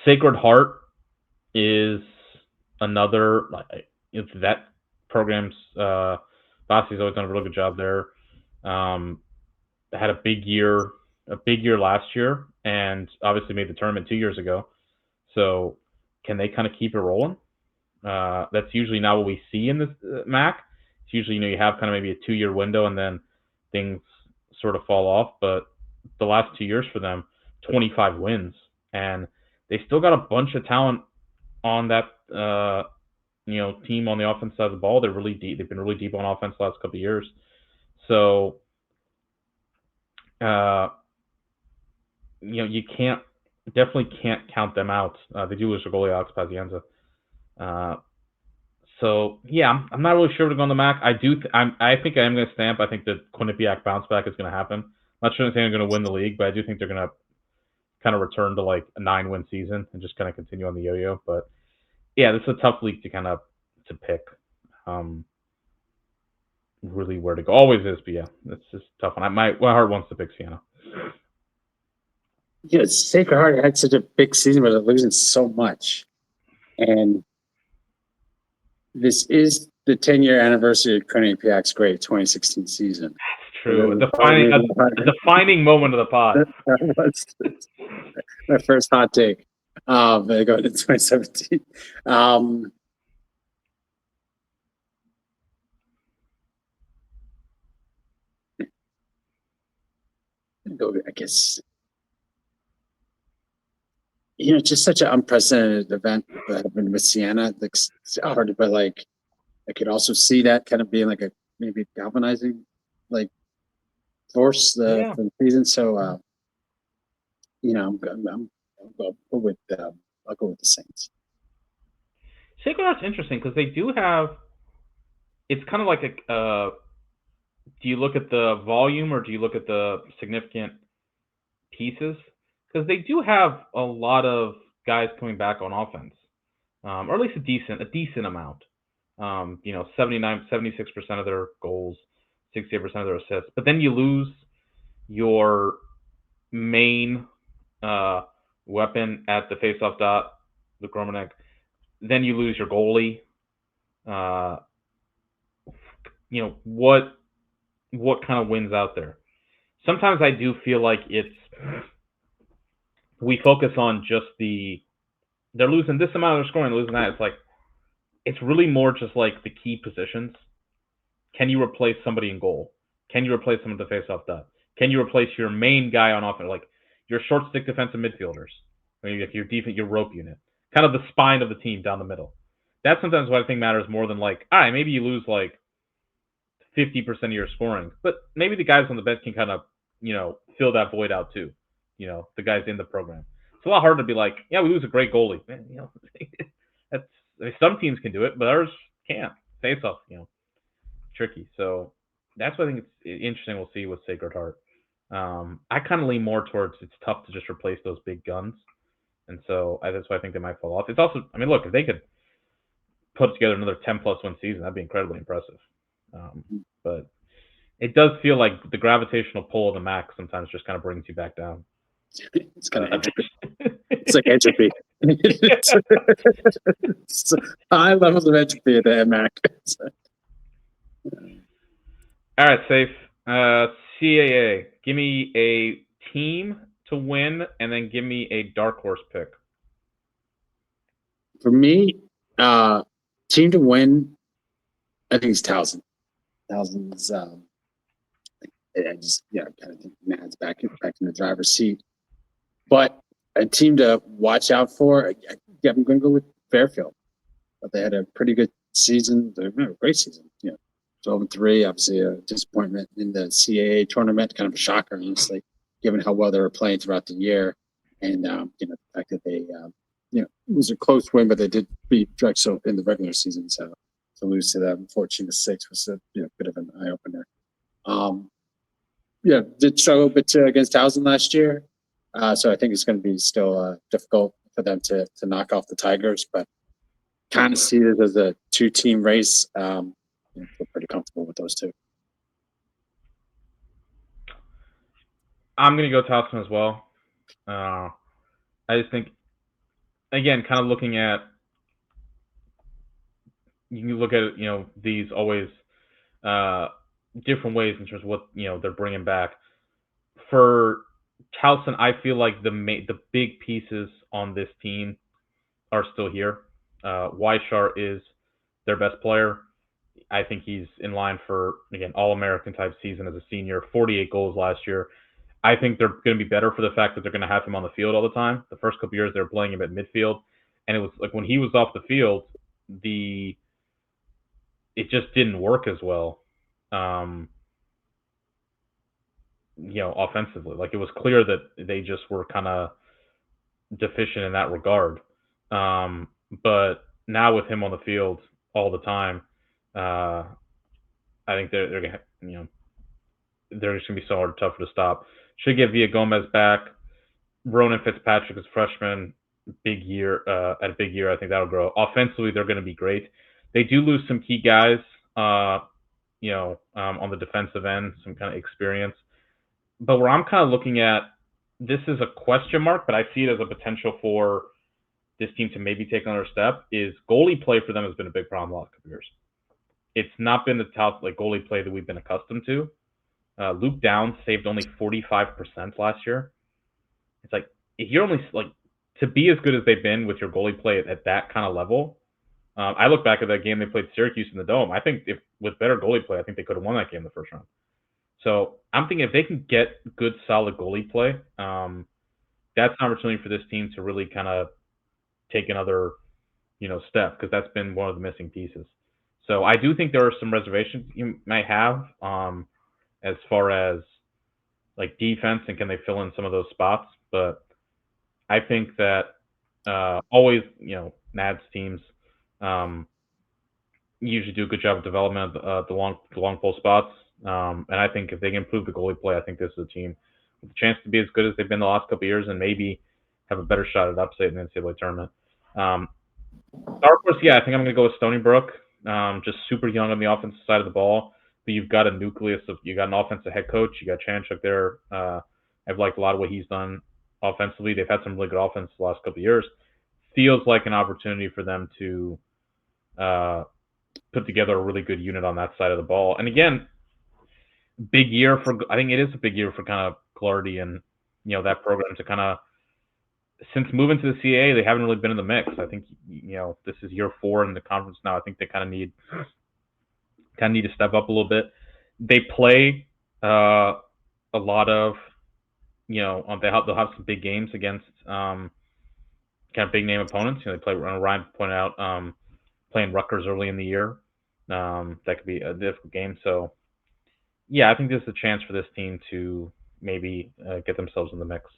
Speaker 1: Sacred Heart is another. It's that program's. Bossie's always done a really good job there. Had a big year last year, and obviously made the tournament 2 years ago. So can they kind of keep it rolling? That's usually not what we see in this MAAC. It's usually you have kind of maybe a 2-year window, and then things sort of fall off. But the last 2 years for them, 25 wins, and they still got a bunch of talent on that team on the offense side of the ball. They're really deep. They've been really deep on offense the last couple of years. So you definitely can't count them out. They do lose their goalie Alex Pazienza. So yeah, I'm not really sure where to go on the MAAC. I think I am going to stamp. I think the Quinnipiac bounce back is going to happen. I'm not sure they're going to win the league, but I do think they're going to kind of return to like a 9-win season and just kind of continue on the yo-yo. But yeah, this is a tough league to kind of to pick. Really where to go. Always is, but yeah, it's just a tough one. My heart wants to pick Siena.
Speaker 2: Yeah, Sacred Heart had such a big season, but they're losing so much. And this is the 10-year anniversary of Quinnipiac's great 2016 season.
Speaker 1: That's true. A defining moment of the pod.
Speaker 2: That was my first hot take. They go to 2017. I guess just such an unprecedented event that happened with Siena. It's hard, but like I could also see that kind of being like a maybe galvanizing like force for the season. So I'll go with the Saints.
Speaker 1: Sacred Heart's interesting because they do have. It's kind of like a. Do you look at the volume or do you look at the significant pieces? Because they do have a lot of guys coming back on offense, or at least a decent amount. 76% of their goals, 68% of their assists. But then you lose your main weapon at the faceoff dot, the Gromanek. Then you lose your goalie. What kind of wins out there? Sometimes I do feel like we focus on just they're losing this amount of scoring, losing that. It's like, it's really more just like the key positions. Can you replace somebody in goal? Can you replace someone at the faceoff dot? Can you replace your main guy on offense, like your short stick defensive midfielders? Maybe your defense, your rope unit, kind of the spine of the team down the middle. That's sometimes what I think matters more than like, maybe you lose like 50% of your scoring, but maybe the guys on the bench can kind of, fill that void out too. The guys in the program. It's a lot harder to be like, yeah, we lose a great goalie. Man, some teams can do it, but ours can't. face-off, tricky. So that's what I think it's interesting. We'll see with Sacred Heart. I kind of lean more towards it's tough to just replace those big guns, and so that's why I think they might fall off. It's also, I mean, look, if they could put together another 10+ win season, that'd be incredibly impressive. But it does feel like the gravitational pull of the MAAC sometimes just kind of brings you back down.
Speaker 2: It's kind of entropy. It's like entropy. It's high levels of entropy at the MAAC.
Speaker 1: All right, safe. CAA. Give me a team to win, and then give me a dark horse pick.
Speaker 2: For me, team to win, I think it's Towson. Towson's, I just, kind of think Mad's back in the driver's seat. But a team to watch out for, I'm going to go with Fairfield. But they had a pretty good season. They had a great season. 12-3, obviously a disappointment in the CAA tournament, kind of a shocker, honestly, given how well they were playing throughout the year. And, the fact that they, it was a close win, but they did beat Drexel in the regular season. So to lose to them 14-6 was a bit of an eye opener. Did struggle a bit against Towson last year. So I think it's going to be still difficult for them to knock off the Tigers, but kind of see it as a 2-team race. Feel pretty comfortable with those two.
Speaker 1: I'm going to go Towson as well. I just think, again, kind of looking at, you can look at it, these always different ways in terms of what they're bringing back. For Towson, I feel like the big pieces on this team are still here. Weishar is their best player. I think he's in line for, again, All-American type season as a senior. 48 goals last year. I think they're going to be better for the fact that they're going to have him on the field all the time. The first couple years they were playing him at midfield, and it was like when he was off the field, it just didn't work as well. Offensively. Like, it was clear that they just were kind of deficient in that regard. But now with him on the field all the time, I think they're gonna, they're just gonna be so hard, tougher to stop. Should get Villa Gomez back. Ronan Fitzpatrick is freshman, big year. At a big year, I think that'll grow. Offensively, they're going to be great. They do lose some key guys, on the defensive end, some kind of experience. But where I'm kind of looking at, this is a question mark, but I see it as a potential for this team to maybe take another step, is goalie play for them has been a big problem the last couple years. It's not been the top goalie play that we've been accustomed to. Luke Downs saved only 45% last year. It's like, if you're only to be as good as they've been with your goalie play at that kind of level. I look back at that game they played Syracuse in the Dome. I think if with better goalie play, I think they could have won that game the first round. So I'm thinking if they can get good, solid goalie play, that's an opportunity for this team to really kind of take another, step, because that's been one of the missing pieces. So I do think there are some reservations you might have, as far as defense and can they fill in some of those spots. But I think that always, Nad's teams usually do a good job of development of the long pole spots. And I think if they can improve the goalie play, I think this is a team with a chance to be as good as they've been the last couple of years and maybe have a better shot at upset in the NCAA tournament. Dark horse, I think I'm going to go with Stony Brook. Just super young on the offensive side of the ball. But you've got a nucleus of, you got an offensive head coach. You got Chanchuk there. I've liked a lot of what he's done offensively. They've had some really good offense the last couple of years. Feels like an opportunity for them to put together a really good unit on that side of the ball. And again, big year for, I think it is a big year for kind of Clardy and, that program to kind of, since moving to the CAA, they haven't really been in the mix. I think, this is year 4 in the conference now. I think they kind of need to step up a little bit. They play a lot of, they'll have some big games against kind of big name opponents. They play, Ryan pointed out, playing Rutgers early in the year. That could be a difficult game. So, I think this is a chance for this team to maybe get themselves in the mix.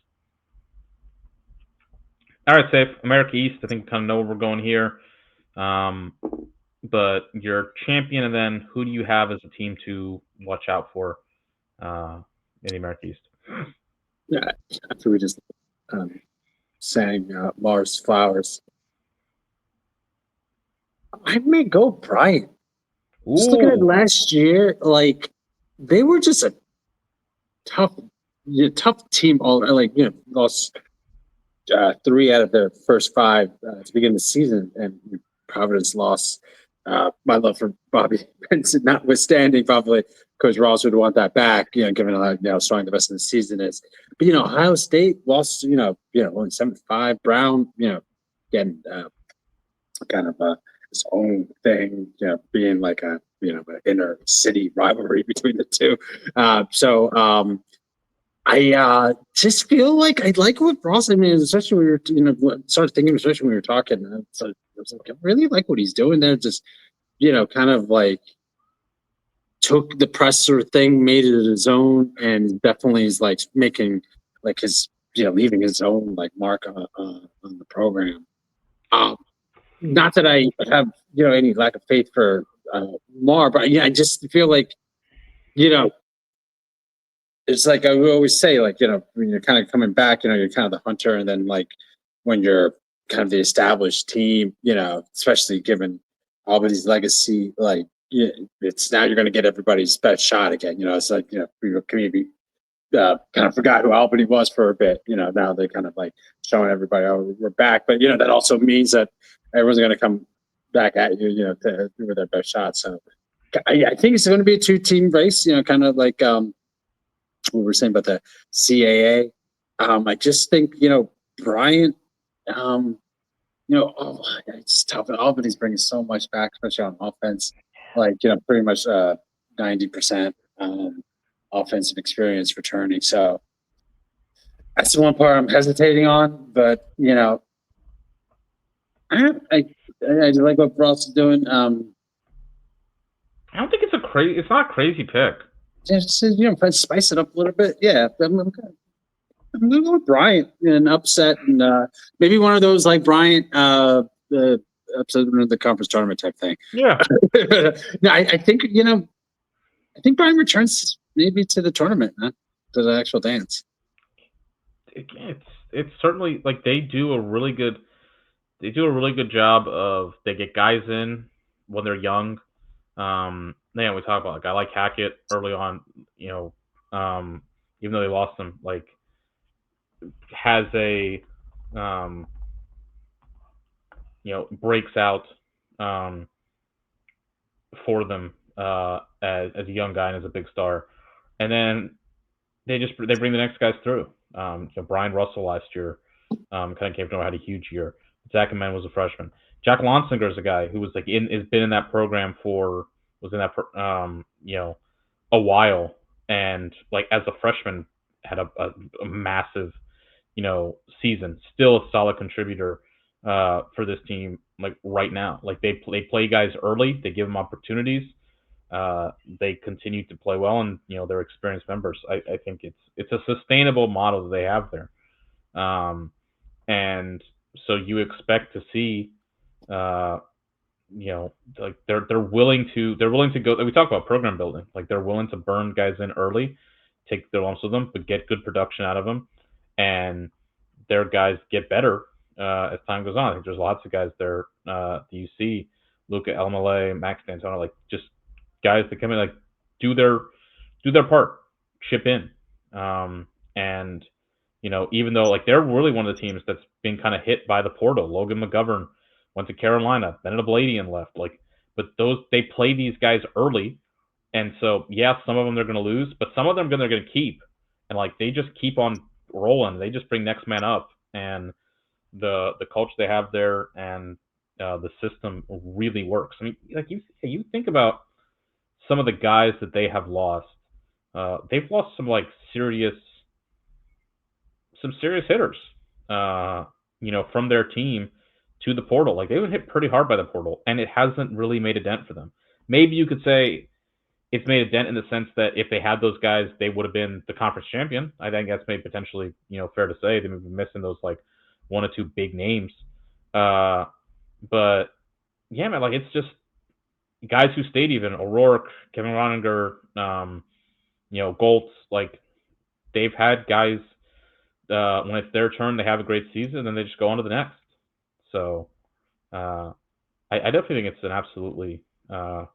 Speaker 1: All right, Safe. America East, I think we kind of know where we're going here. but your champion, and then who do you have as a team to watch out for in the America East?
Speaker 2: Yeah, after we just sang Mars Flowers, I may go Bryant. Just looking at
Speaker 1: Ooh,
Speaker 2: last year, like they were just a tough, tough team. All like lost 3 out of their first 5 to begin the season, and Providence lost. My love for Bobby Benson, notwithstanding, probably Coach Ross would want that back. Given how strong the rest of the season is. But Ohio State lost. Only 7-5. Brown, getting kind of his own thing. Being like an inner city rivalry between the two. I just feel like I like what Ross. I mean, especially when we were, started thinking, especially when we were talking. I was like, I really like what he's doing there. Just, kind of like took the presser thing, made it his own, and definitely is like making like his, leaving his own like mark on the program. Not that I have, any lack of faith for Mar, but I just feel like, it's like I always say, like, when you're kind of coming back, you're kind of the hunter, and then like when you're kind of the established team, especially given Albany's legacy, like it's now you're going to get everybody's best shot again. It's like we maybe kind of forgot who Albany was for a bit. Now they're kind of like showing everybody, oh, we're back, but that also means that everyone's going to come back at you, with their best shot. So I think it's going to be a 2-team race. Kind of like what we were saying about the CAA. I just think, Bryant, it's tough. And Albany's bringing so much back, especially on offense. Like, pretty much 90% offensive experience returning. So that's the one part I'm hesitating on. But, I like what Ross is doing.
Speaker 1: I don't think it's it's not a crazy pick.
Speaker 2: Just spice it up a little bit. Yeah, I'm gonna go with Bryant in an upset, and maybe one of those like Bryant the upset of the conference tournament type thing.
Speaker 1: Yeah.
Speaker 2: No, I think I think Bryant returns maybe to the tournament, huh? To the actual dance.
Speaker 1: It's certainly like they do a really good job of they get guys in when they're young. We talk about a guy like Hackett early on, even though they lost him, like has a breaks out for them as a young guy and as a big star, and then they bring the next guys through. Brian Russell last year kind of came from had a huge year. Zach Amen was a freshman. Jack Lonsinger is a guy who was like has been in that program a while, and like as a freshman had a massive season. Still a solid contributor for this team. Like right now, like they play guys early. They give them opportunities. They continue to play well, and they're experienced members. I think it's a sustainable model that they have there, and so you expect to see, like they're willing to go. Like we talk about program building, like they're willing to burn guys in early, take their lumps with them, but get good production out of them, and their guys get better as time goes on. I think there's lots of guys there that you see, Luca Elmale, Max D'Antona, like just guys that come in, like do their part, chip in, and even though like they're really one of the teams that's been kind of hit by the portal. Logan McGovern went to Carolina, Bennett Abladian left, like, but they play these guys early, and so some of them they're going to lose, but some of them they're going to keep, and like they just keep on rolling. They just bring next man up, and the culture they have there and the system really works. I mean, like you think about some of the guys that they have lost. They've lost some like serious hitters, from their team to the portal. Like they were hit pretty hard by the portal, and it hasn't really made a dent for them. Maybe you could say it's made a dent in the sense that if they had those guys, they would have been the conference champion. I think that's maybe potentially, fair to say. They've been missing those like 1 or 2 big names. But yeah, man, like it's just guys who stayed, even O'Rourke, Kevin Roninger, Goltz, like they've had guys when it's their turn, they have a great season, and they just go on to the next. So I definitely think it's an absolutely a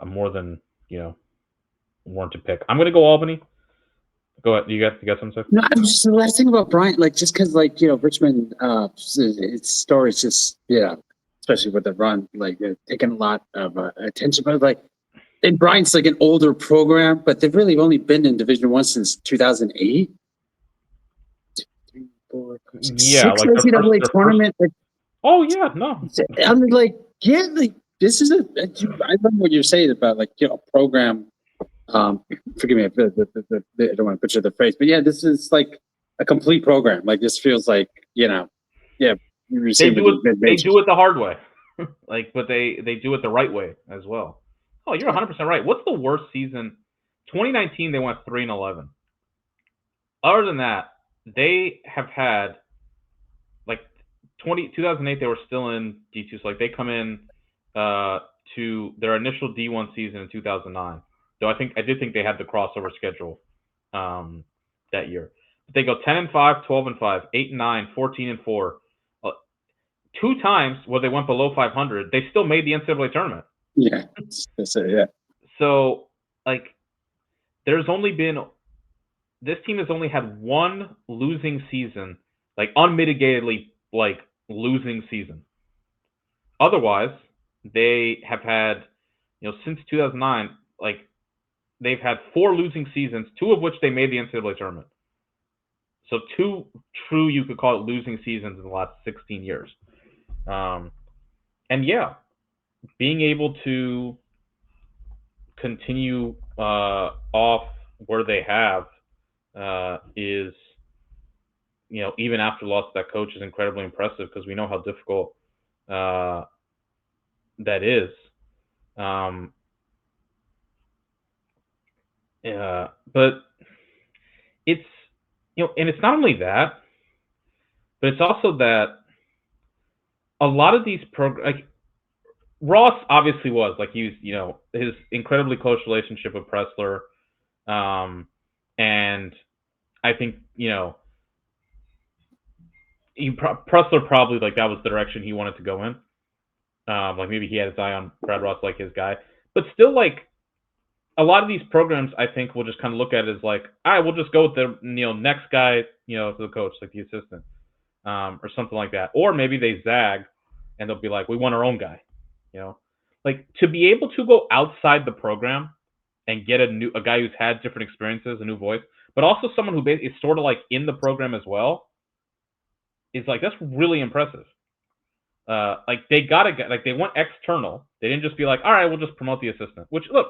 Speaker 1: more than warranted pick. I'm gonna go Albany. Go ahead. You got something to say?
Speaker 2: No, I'm just the last thing about Bryant, like just because Richmond, its story is just especially with the run, like taking a lot of attention. But like, and Bryant's like an older program, but they've really only been in Division One since 2008.
Speaker 1: Yeah, like
Speaker 2: NCAA tournament.
Speaker 1: Oh yeah, no.
Speaker 2: I'm like, this is I love what you're saying about program. Forgive me, I don't want to butcher the phrase, but yeah, this is like a complete program. Like this feels like
Speaker 1: They do it the hard way, but they do it the right way as well. Oh, you're 100% right. What's the worst season? 2019, they went 3-11. Other than that, they have had 2008, they were still in D2. So they come in to their initial D1 season in 2009. Though I did think they had the crossover schedule that year. But they go 10-5, 12-5, 8-9, 14-4. 2 times where they went below 500, they still made the NCAA tournament.
Speaker 2: Yeah, that's it. Yeah.
Speaker 1: So this team has only had one losing season, unmitigatedly losing season. Otherwise, they have had, since 2009, they've had 4 losing seasons, 2 of which they made the NCAA tournament. So 2 true, you could call it, losing seasons in the last 16 years. And yeah, being able to continue off where they have is, even after loss of that coach, is incredibly impressive, because we know how difficult that is. But it's, and it's not only that, but it's also that a lot of these programs, Ross obviously was he was, his incredibly close relationship with Pressler, and I think Pressler probably that was the direction he wanted to go in. Maybe he had his eye on Brad Ross, his guy, but still a lot of these programs, I think, will just kind of look at it as all right, we'll just go with the next guy, to the coach, the assistant, or something like that. Or maybe they zag and they'll be we want our own guy, to be able to go outside the program and get a guy who's had different experiences, a new voice, but also someone who is sort of in the program as well, is that's really impressive. They got a guy, they went external. They didn't just be all right, we'll just promote the assistant, which look,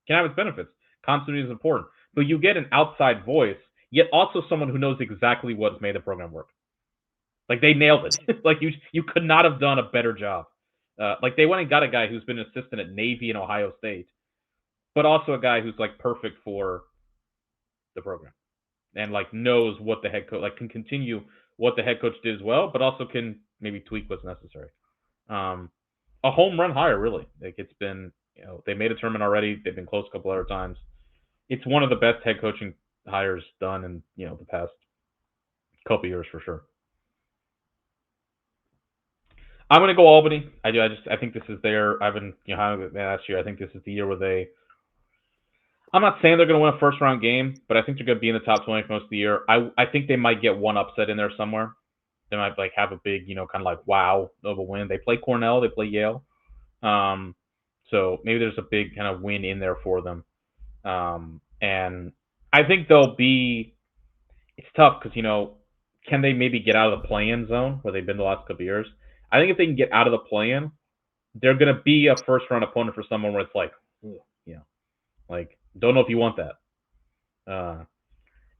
Speaker 1: can have its benefits. Continuity is important, but you get an outside voice, yet also someone who knows exactly what's made the program work. They nailed it. You could not have done a better job. They went and got a guy who's been an assistant at Navy and Ohio State, but also a guy who's perfect for the program and knows what the head coach can continue what the head coach did as well, but also can maybe tweak what's necessary. A home run hire, really. It's been, they made a tournament already. They've been close a couple other times. It's one of the best head coaching hires done in the past couple years for sure. I'm going to go Albany. I think this is I've been last year. I think this is the year where I'm not saying they're going to win a first round game, but I think they're going to be in the top 20 for most of the year. I think they might get one upset in there somewhere. They might have a big, kind of wow of a win. They play Cornell, they play Yale. So maybe there's a big kind of win in there for them. And I think it's tough because, can they maybe get out of the play-in zone where they've been the last couple of years? I think if they can get out of the play-in, they're going to be a first round opponent for someone where it's don't know if you want that.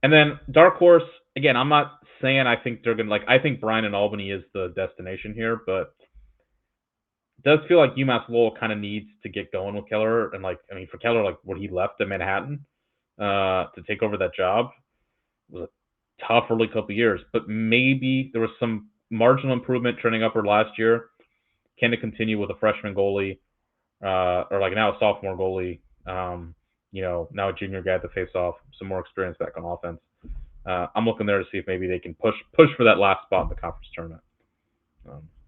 Speaker 1: And then dark horse, again, I'm not saying I think they're going to I think Bryan and Albany is the destination here, but it does feel like UMass Lowell kind of needs to get going with Keller. And for Keller, when he left to Manhattan to take over that job, it was a tough early couple of years, but maybe there was some marginal improvement trending upward last year. Can it continue with a freshman goalie? or like now a sophomore goalie. Now a junior guy to face off, some more experience back on offense. I'm looking there to see if maybe they can push for that last spot in the conference tournament,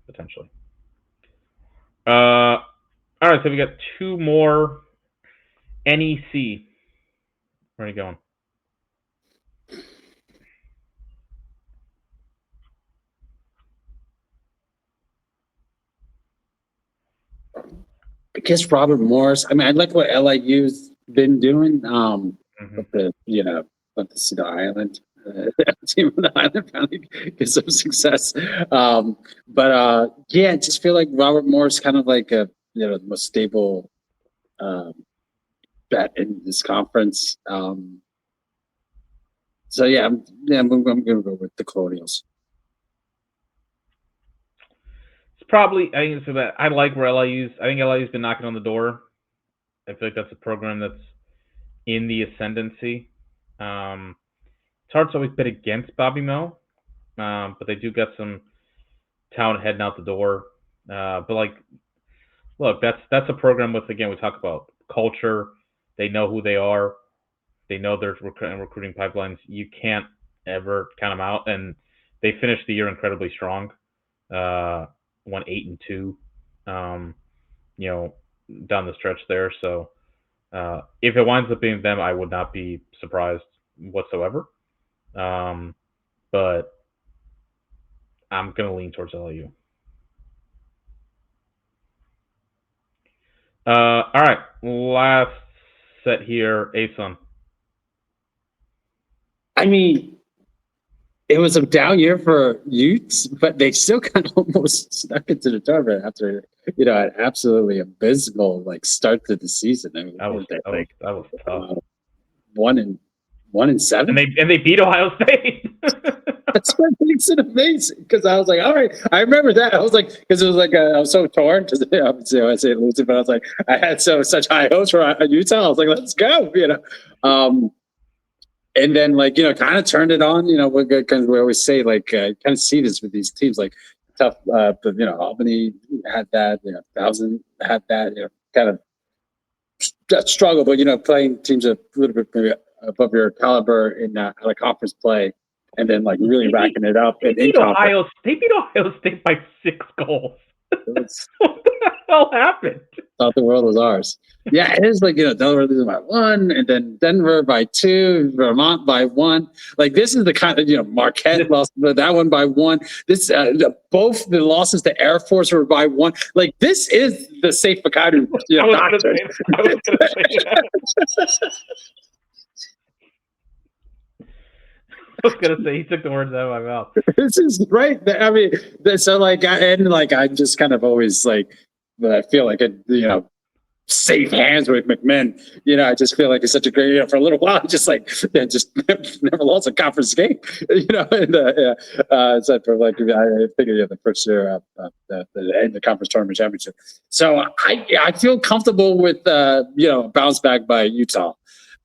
Speaker 1: potentially. All right, so we got two more. NEC. Where are you going?
Speaker 2: I guess Robert Morris. I mean, I like what LIU's been doing. With the let the Cedar Island team on the island finally get some success. Yeah, I just feel like Robert Morris kind of like a the most stable bet in this conference. So yeah, I'm gonna go with the Colonials.
Speaker 1: It's probably I think it's about. I like where LIU's. I think LIU's been knocking on the door. I feel like that's a program that's in the ascendancy. It's hard to always bet against Bobby Moe, but they do get some talent heading out the door. But like, look, that's a program with, again, we talk about culture. They know who they are. They know their recruiting pipelines. You can't ever count them out. And they finished the year incredibly strong. Went 8-2. Down the stretch there. So if it winds up being them, I would not be surprised whatsoever. But I'm going to lean towards LIU. All right, last set here, ASUN.
Speaker 2: I mean, it was a down year for Utes, but they still kind of almost snuck into the tournament after an absolutely abysmal start to the season. I mean,
Speaker 1: that was tough.
Speaker 2: 1-7,
Speaker 1: and they beat Ohio State.
Speaker 2: That's what makes it amazing, because I was like, all right, I remember that. I was like, because it was like I was so torn, because obviously I say losing, but I was like, I had such high hopes for Utah. I was like, let's go, and then kind of turned it on. We always say kind of see this with these teams tough, but Albany had that, Thousand had that, kind of that struggle, but playing teams a little bit maybe above your caliber in conference play. And then really racking it up.
Speaker 1: They beat Ohio State by 6 goals. What the hell happened?
Speaker 2: Thought the world was ours. Yeah, it is Delaware losing by 1, and then Denver by 2, Vermont by 1. This is the kind of Marquette lost that one by 1. This both the losses to Air Force were by 1. This is the safe Bakadu.
Speaker 1: I was going to say that. I was gonna say he took the words out of my mouth.
Speaker 2: This is right. I mean, so I just kind of always I feel like safe hands with McMinn. I just feel like it's such a great for a little while. Just never lost a conference game. Except for I think the first year the conference tournament championship. So I feel comfortable with bounce back by Utah.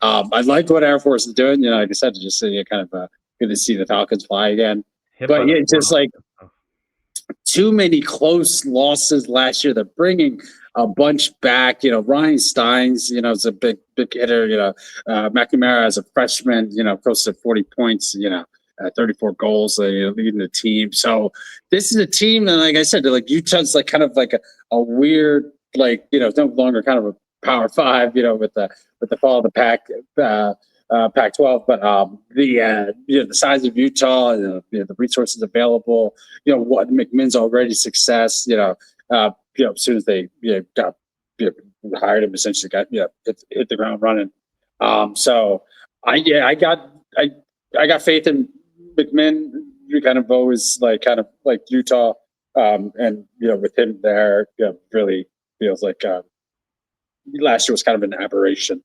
Speaker 2: I like what Air Force is doing. Like I said, just kind of good to see the Falcons fly again. But yeah, just too many close losses last year. They're bringing a bunch back. Ryan Steins, is a big hitter. McNamara as a freshman, close to 40 points. 34 goals, leading the team. So this is a team, and like I said, Utah's kind of a weird, no longer kind of a Power 5, with the fall of the Pac. Pac-12, but the size of Utah, the resources available, what McMinn's already success, as soon as they got hired him, essentially got hit the ground running. So I got faith in McMinn. We kind of always kind of like Utah, and with him there, really feels like last year was kind of an aberration.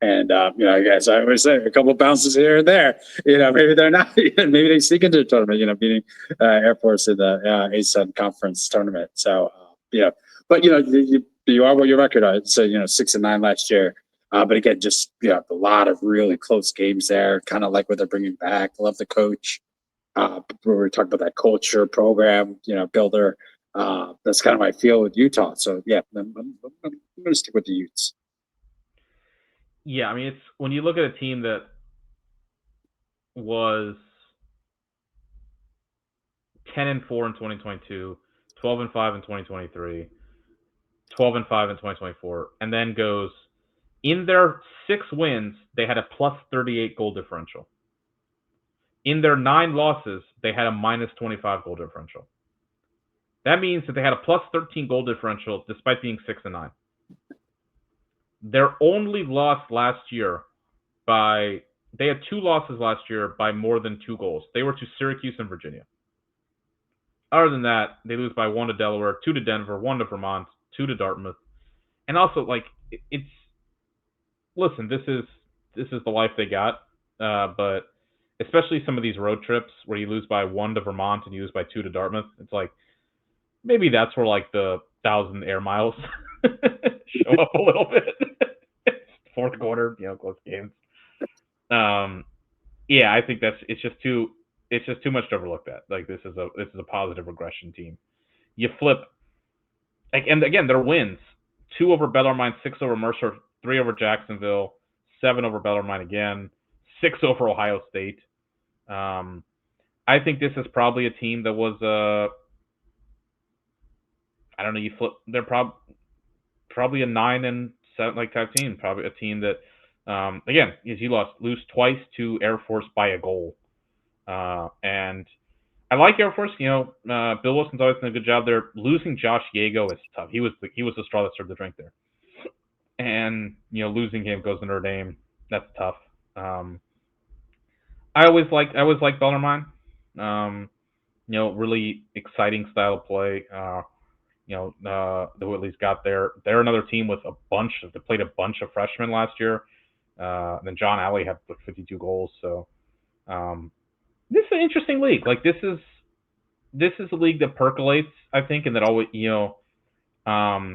Speaker 2: And I guess I always say a couple of bounces here and there. Maybe they're not. Maybe they sneak into the tournament. Beating Air Force in the ASUN conference tournament. So but you are what your record is. So 6-9 last year. But again, just a lot of really close games there. Kind of like what they're bringing back. Love the coach. We were talking about that culture program. Builder. That's kind of my feel with Utah. So yeah, I'm going to stick with the Utes.
Speaker 1: Yeah, I mean, it's when you look at a team that was 10-4 in 2022, 12-5 in 2023, 12-5 in 2024, and then goes in their 6 wins, they had a plus 38 goal differential. In their 9 losses, they had a minus 25 goal differential. That means that they had a plus 13 goal differential despite being 6-9. Their only loss last year they had 2 losses last year by more than 2 goals. They were to Syracuse and Virginia. Other than that, they lose by 1 to Delaware, 2 to Denver, 1 to Vermont, 2 to Dartmouth. And also, like, it's listen, this is the life they got. But especially some of these road trips where you lose by 1 to Vermont and you lose by 2 to Dartmouth, it's like maybe that's where like the 1,000 air miles show up a little bit. Fourth quarter, close games. Yeah, I think it's just too much to overlook that. Like this is a positive regression team. You flip, like, and again, their wins: 2 over Bellarmine, 6 over Mercer, 3 over Jacksonville, 7 over Bellarmine again, 6 over Ohio State. I think this is probably a team that was I don't know. You flip, they're probably a 9-7 like type team. Probably a team that again, is you lose twice to Air Force by a goal. And I like Air Force. Bill Wilson's always done a good job there. Losing Josh Yago is tough. He was the straw that stirred the drink there. And losing him goes to Notre Dame. That's tough. I always like Bellarmine. Really exciting style of play. The Whitley's got there. They're another team with they played a bunch of freshmen last year. Then John Alley had 52 goals. So this is an interesting league. Like this is a league that percolates, I think, and that always, I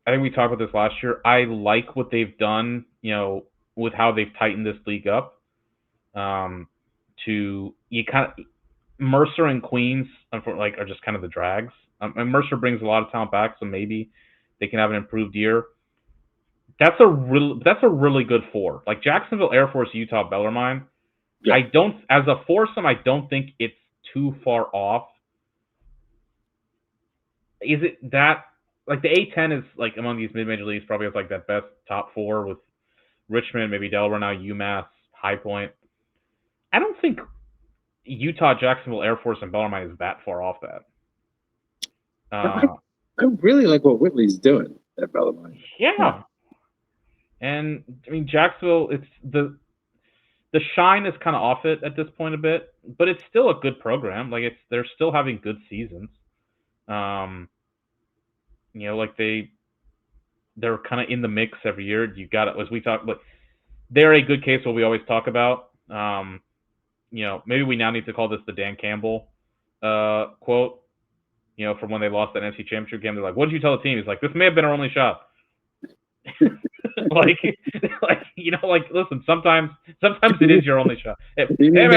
Speaker 1: think we talked about this last year. I like what they've done, with how they've tightened this league up. Mercer and Queens, are just kind of the drags. And Mercer brings a lot of talent back, so maybe they can have an improved year. That's a really good 4. Like Jacksonville, Air Force, Utah, Bellarmine. Yeah. As a foursome, I don't think it's too far off. Is it that, like, the A10 is, like, among these mid-major leagues probably has, like, that best top 4 with Richmond, maybe Delaware now, UMass, High Point. I don't think Utah, Jacksonville, Air Force, and Bellarmine is that far off that.
Speaker 2: I really like what Whitley's doing at Bellarmine.
Speaker 1: Yeah. And, I mean, Jacksonville, it's the shine is kind of off it at this point a bit, but it's still a good program. Like, they're still having good seasons. Like they're kind of in the mix every year. You got it, as we talk, but they're a good case what we always talk about. Maybe we now need to call this the Dan Campbell quote. From when they lost that NFC Championship game, they're like, "What did you tell the team?" He's like, "This may have been our only shot." Listen, sometimes it is your only shot. Hey man,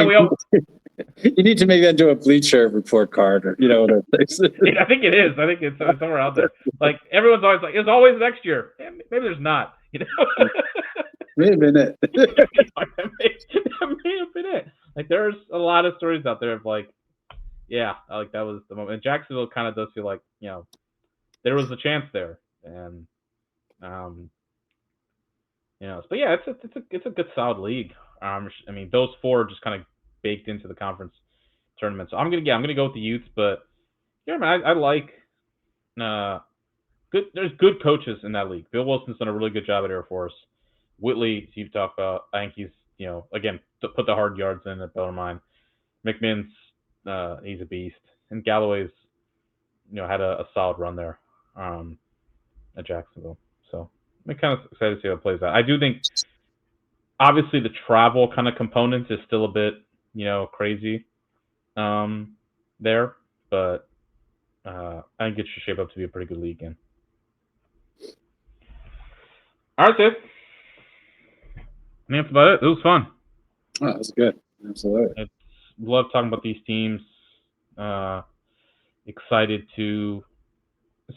Speaker 2: you need to make that into a Bleacher Report card, or
Speaker 1: I think it is. I think it's somewhere out there. Like everyone's always like, "It's always next year." Maybe there's not.
Speaker 2: May have been it.
Speaker 1: That may have been it. Like there's a lot of stories out there of like, yeah, like that was the moment. And Jacksonville kind of does feel like there was a chance there, and but yeah, it's a good solid league. I mean, those 4 are just kind of baked into the conference tournament. So I'm gonna go with the Utes, but yeah, man, I like good. There's good coaches in that league. Bill Wilson's done a really good job at Air Force. Whitley, as you've talked about, I think he's again put the hard yards in at Bellarmine. McMinn's he's a beast, and Galloway's had a solid run there at Jacksonville. So I'm kind of excited to see how it plays out. I do think, obviously, the travel kind of component is still a bit, crazy there. But I think it should shape up to be a pretty good league again. All right, Dave. I think that's about it. It was fun.
Speaker 2: Oh, that was good. Absolutely.
Speaker 1: Love talking about these teams. excited to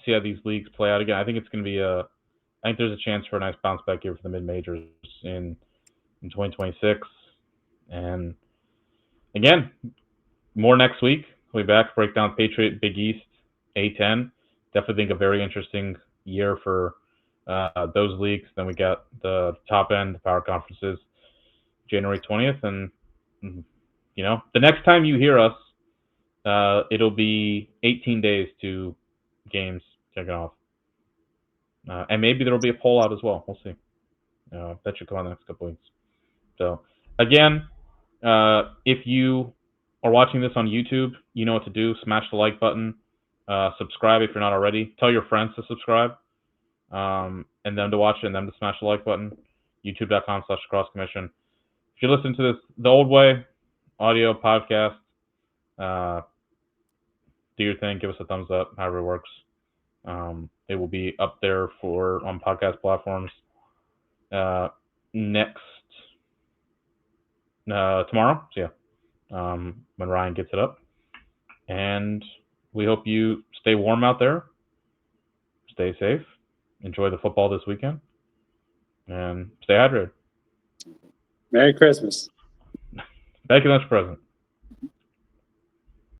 Speaker 1: see how these leagues play out again. I think it's going to be I think there's a chance for a nice bounce back year for the mid majors in 2026. And again, more next week. We'll be back, break down Patriot Big East A10. Definitely think a very interesting year for those leagues. Then we got the top end, the power conferences, January 20th. And, the next time you hear us, it'll be 18 days to games kicking off. And maybe there will be a poll out as well. We'll see. That should come on the next couple weeks. So, again, if you are watching this on YouTube, you know what to do. Smash the like button. Subscribe if you're not already. Tell your friends to subscribe. And them to watch it and them to smash the like button. YouTube.com/CrossCommission. If you listen to this the old way, audio, podcast, do your thing. Give us a thumbs up, however it works. It will be up there on podcast platforms next tomorrow. So yeah, when Ryan gets it up. And we hope you stay warm out there. Stay safe. Enjoy the football this weekend. And stay hydrated.
Speaker 2: Merry Christmas.
Speaker 1: Thank you, Mr. President.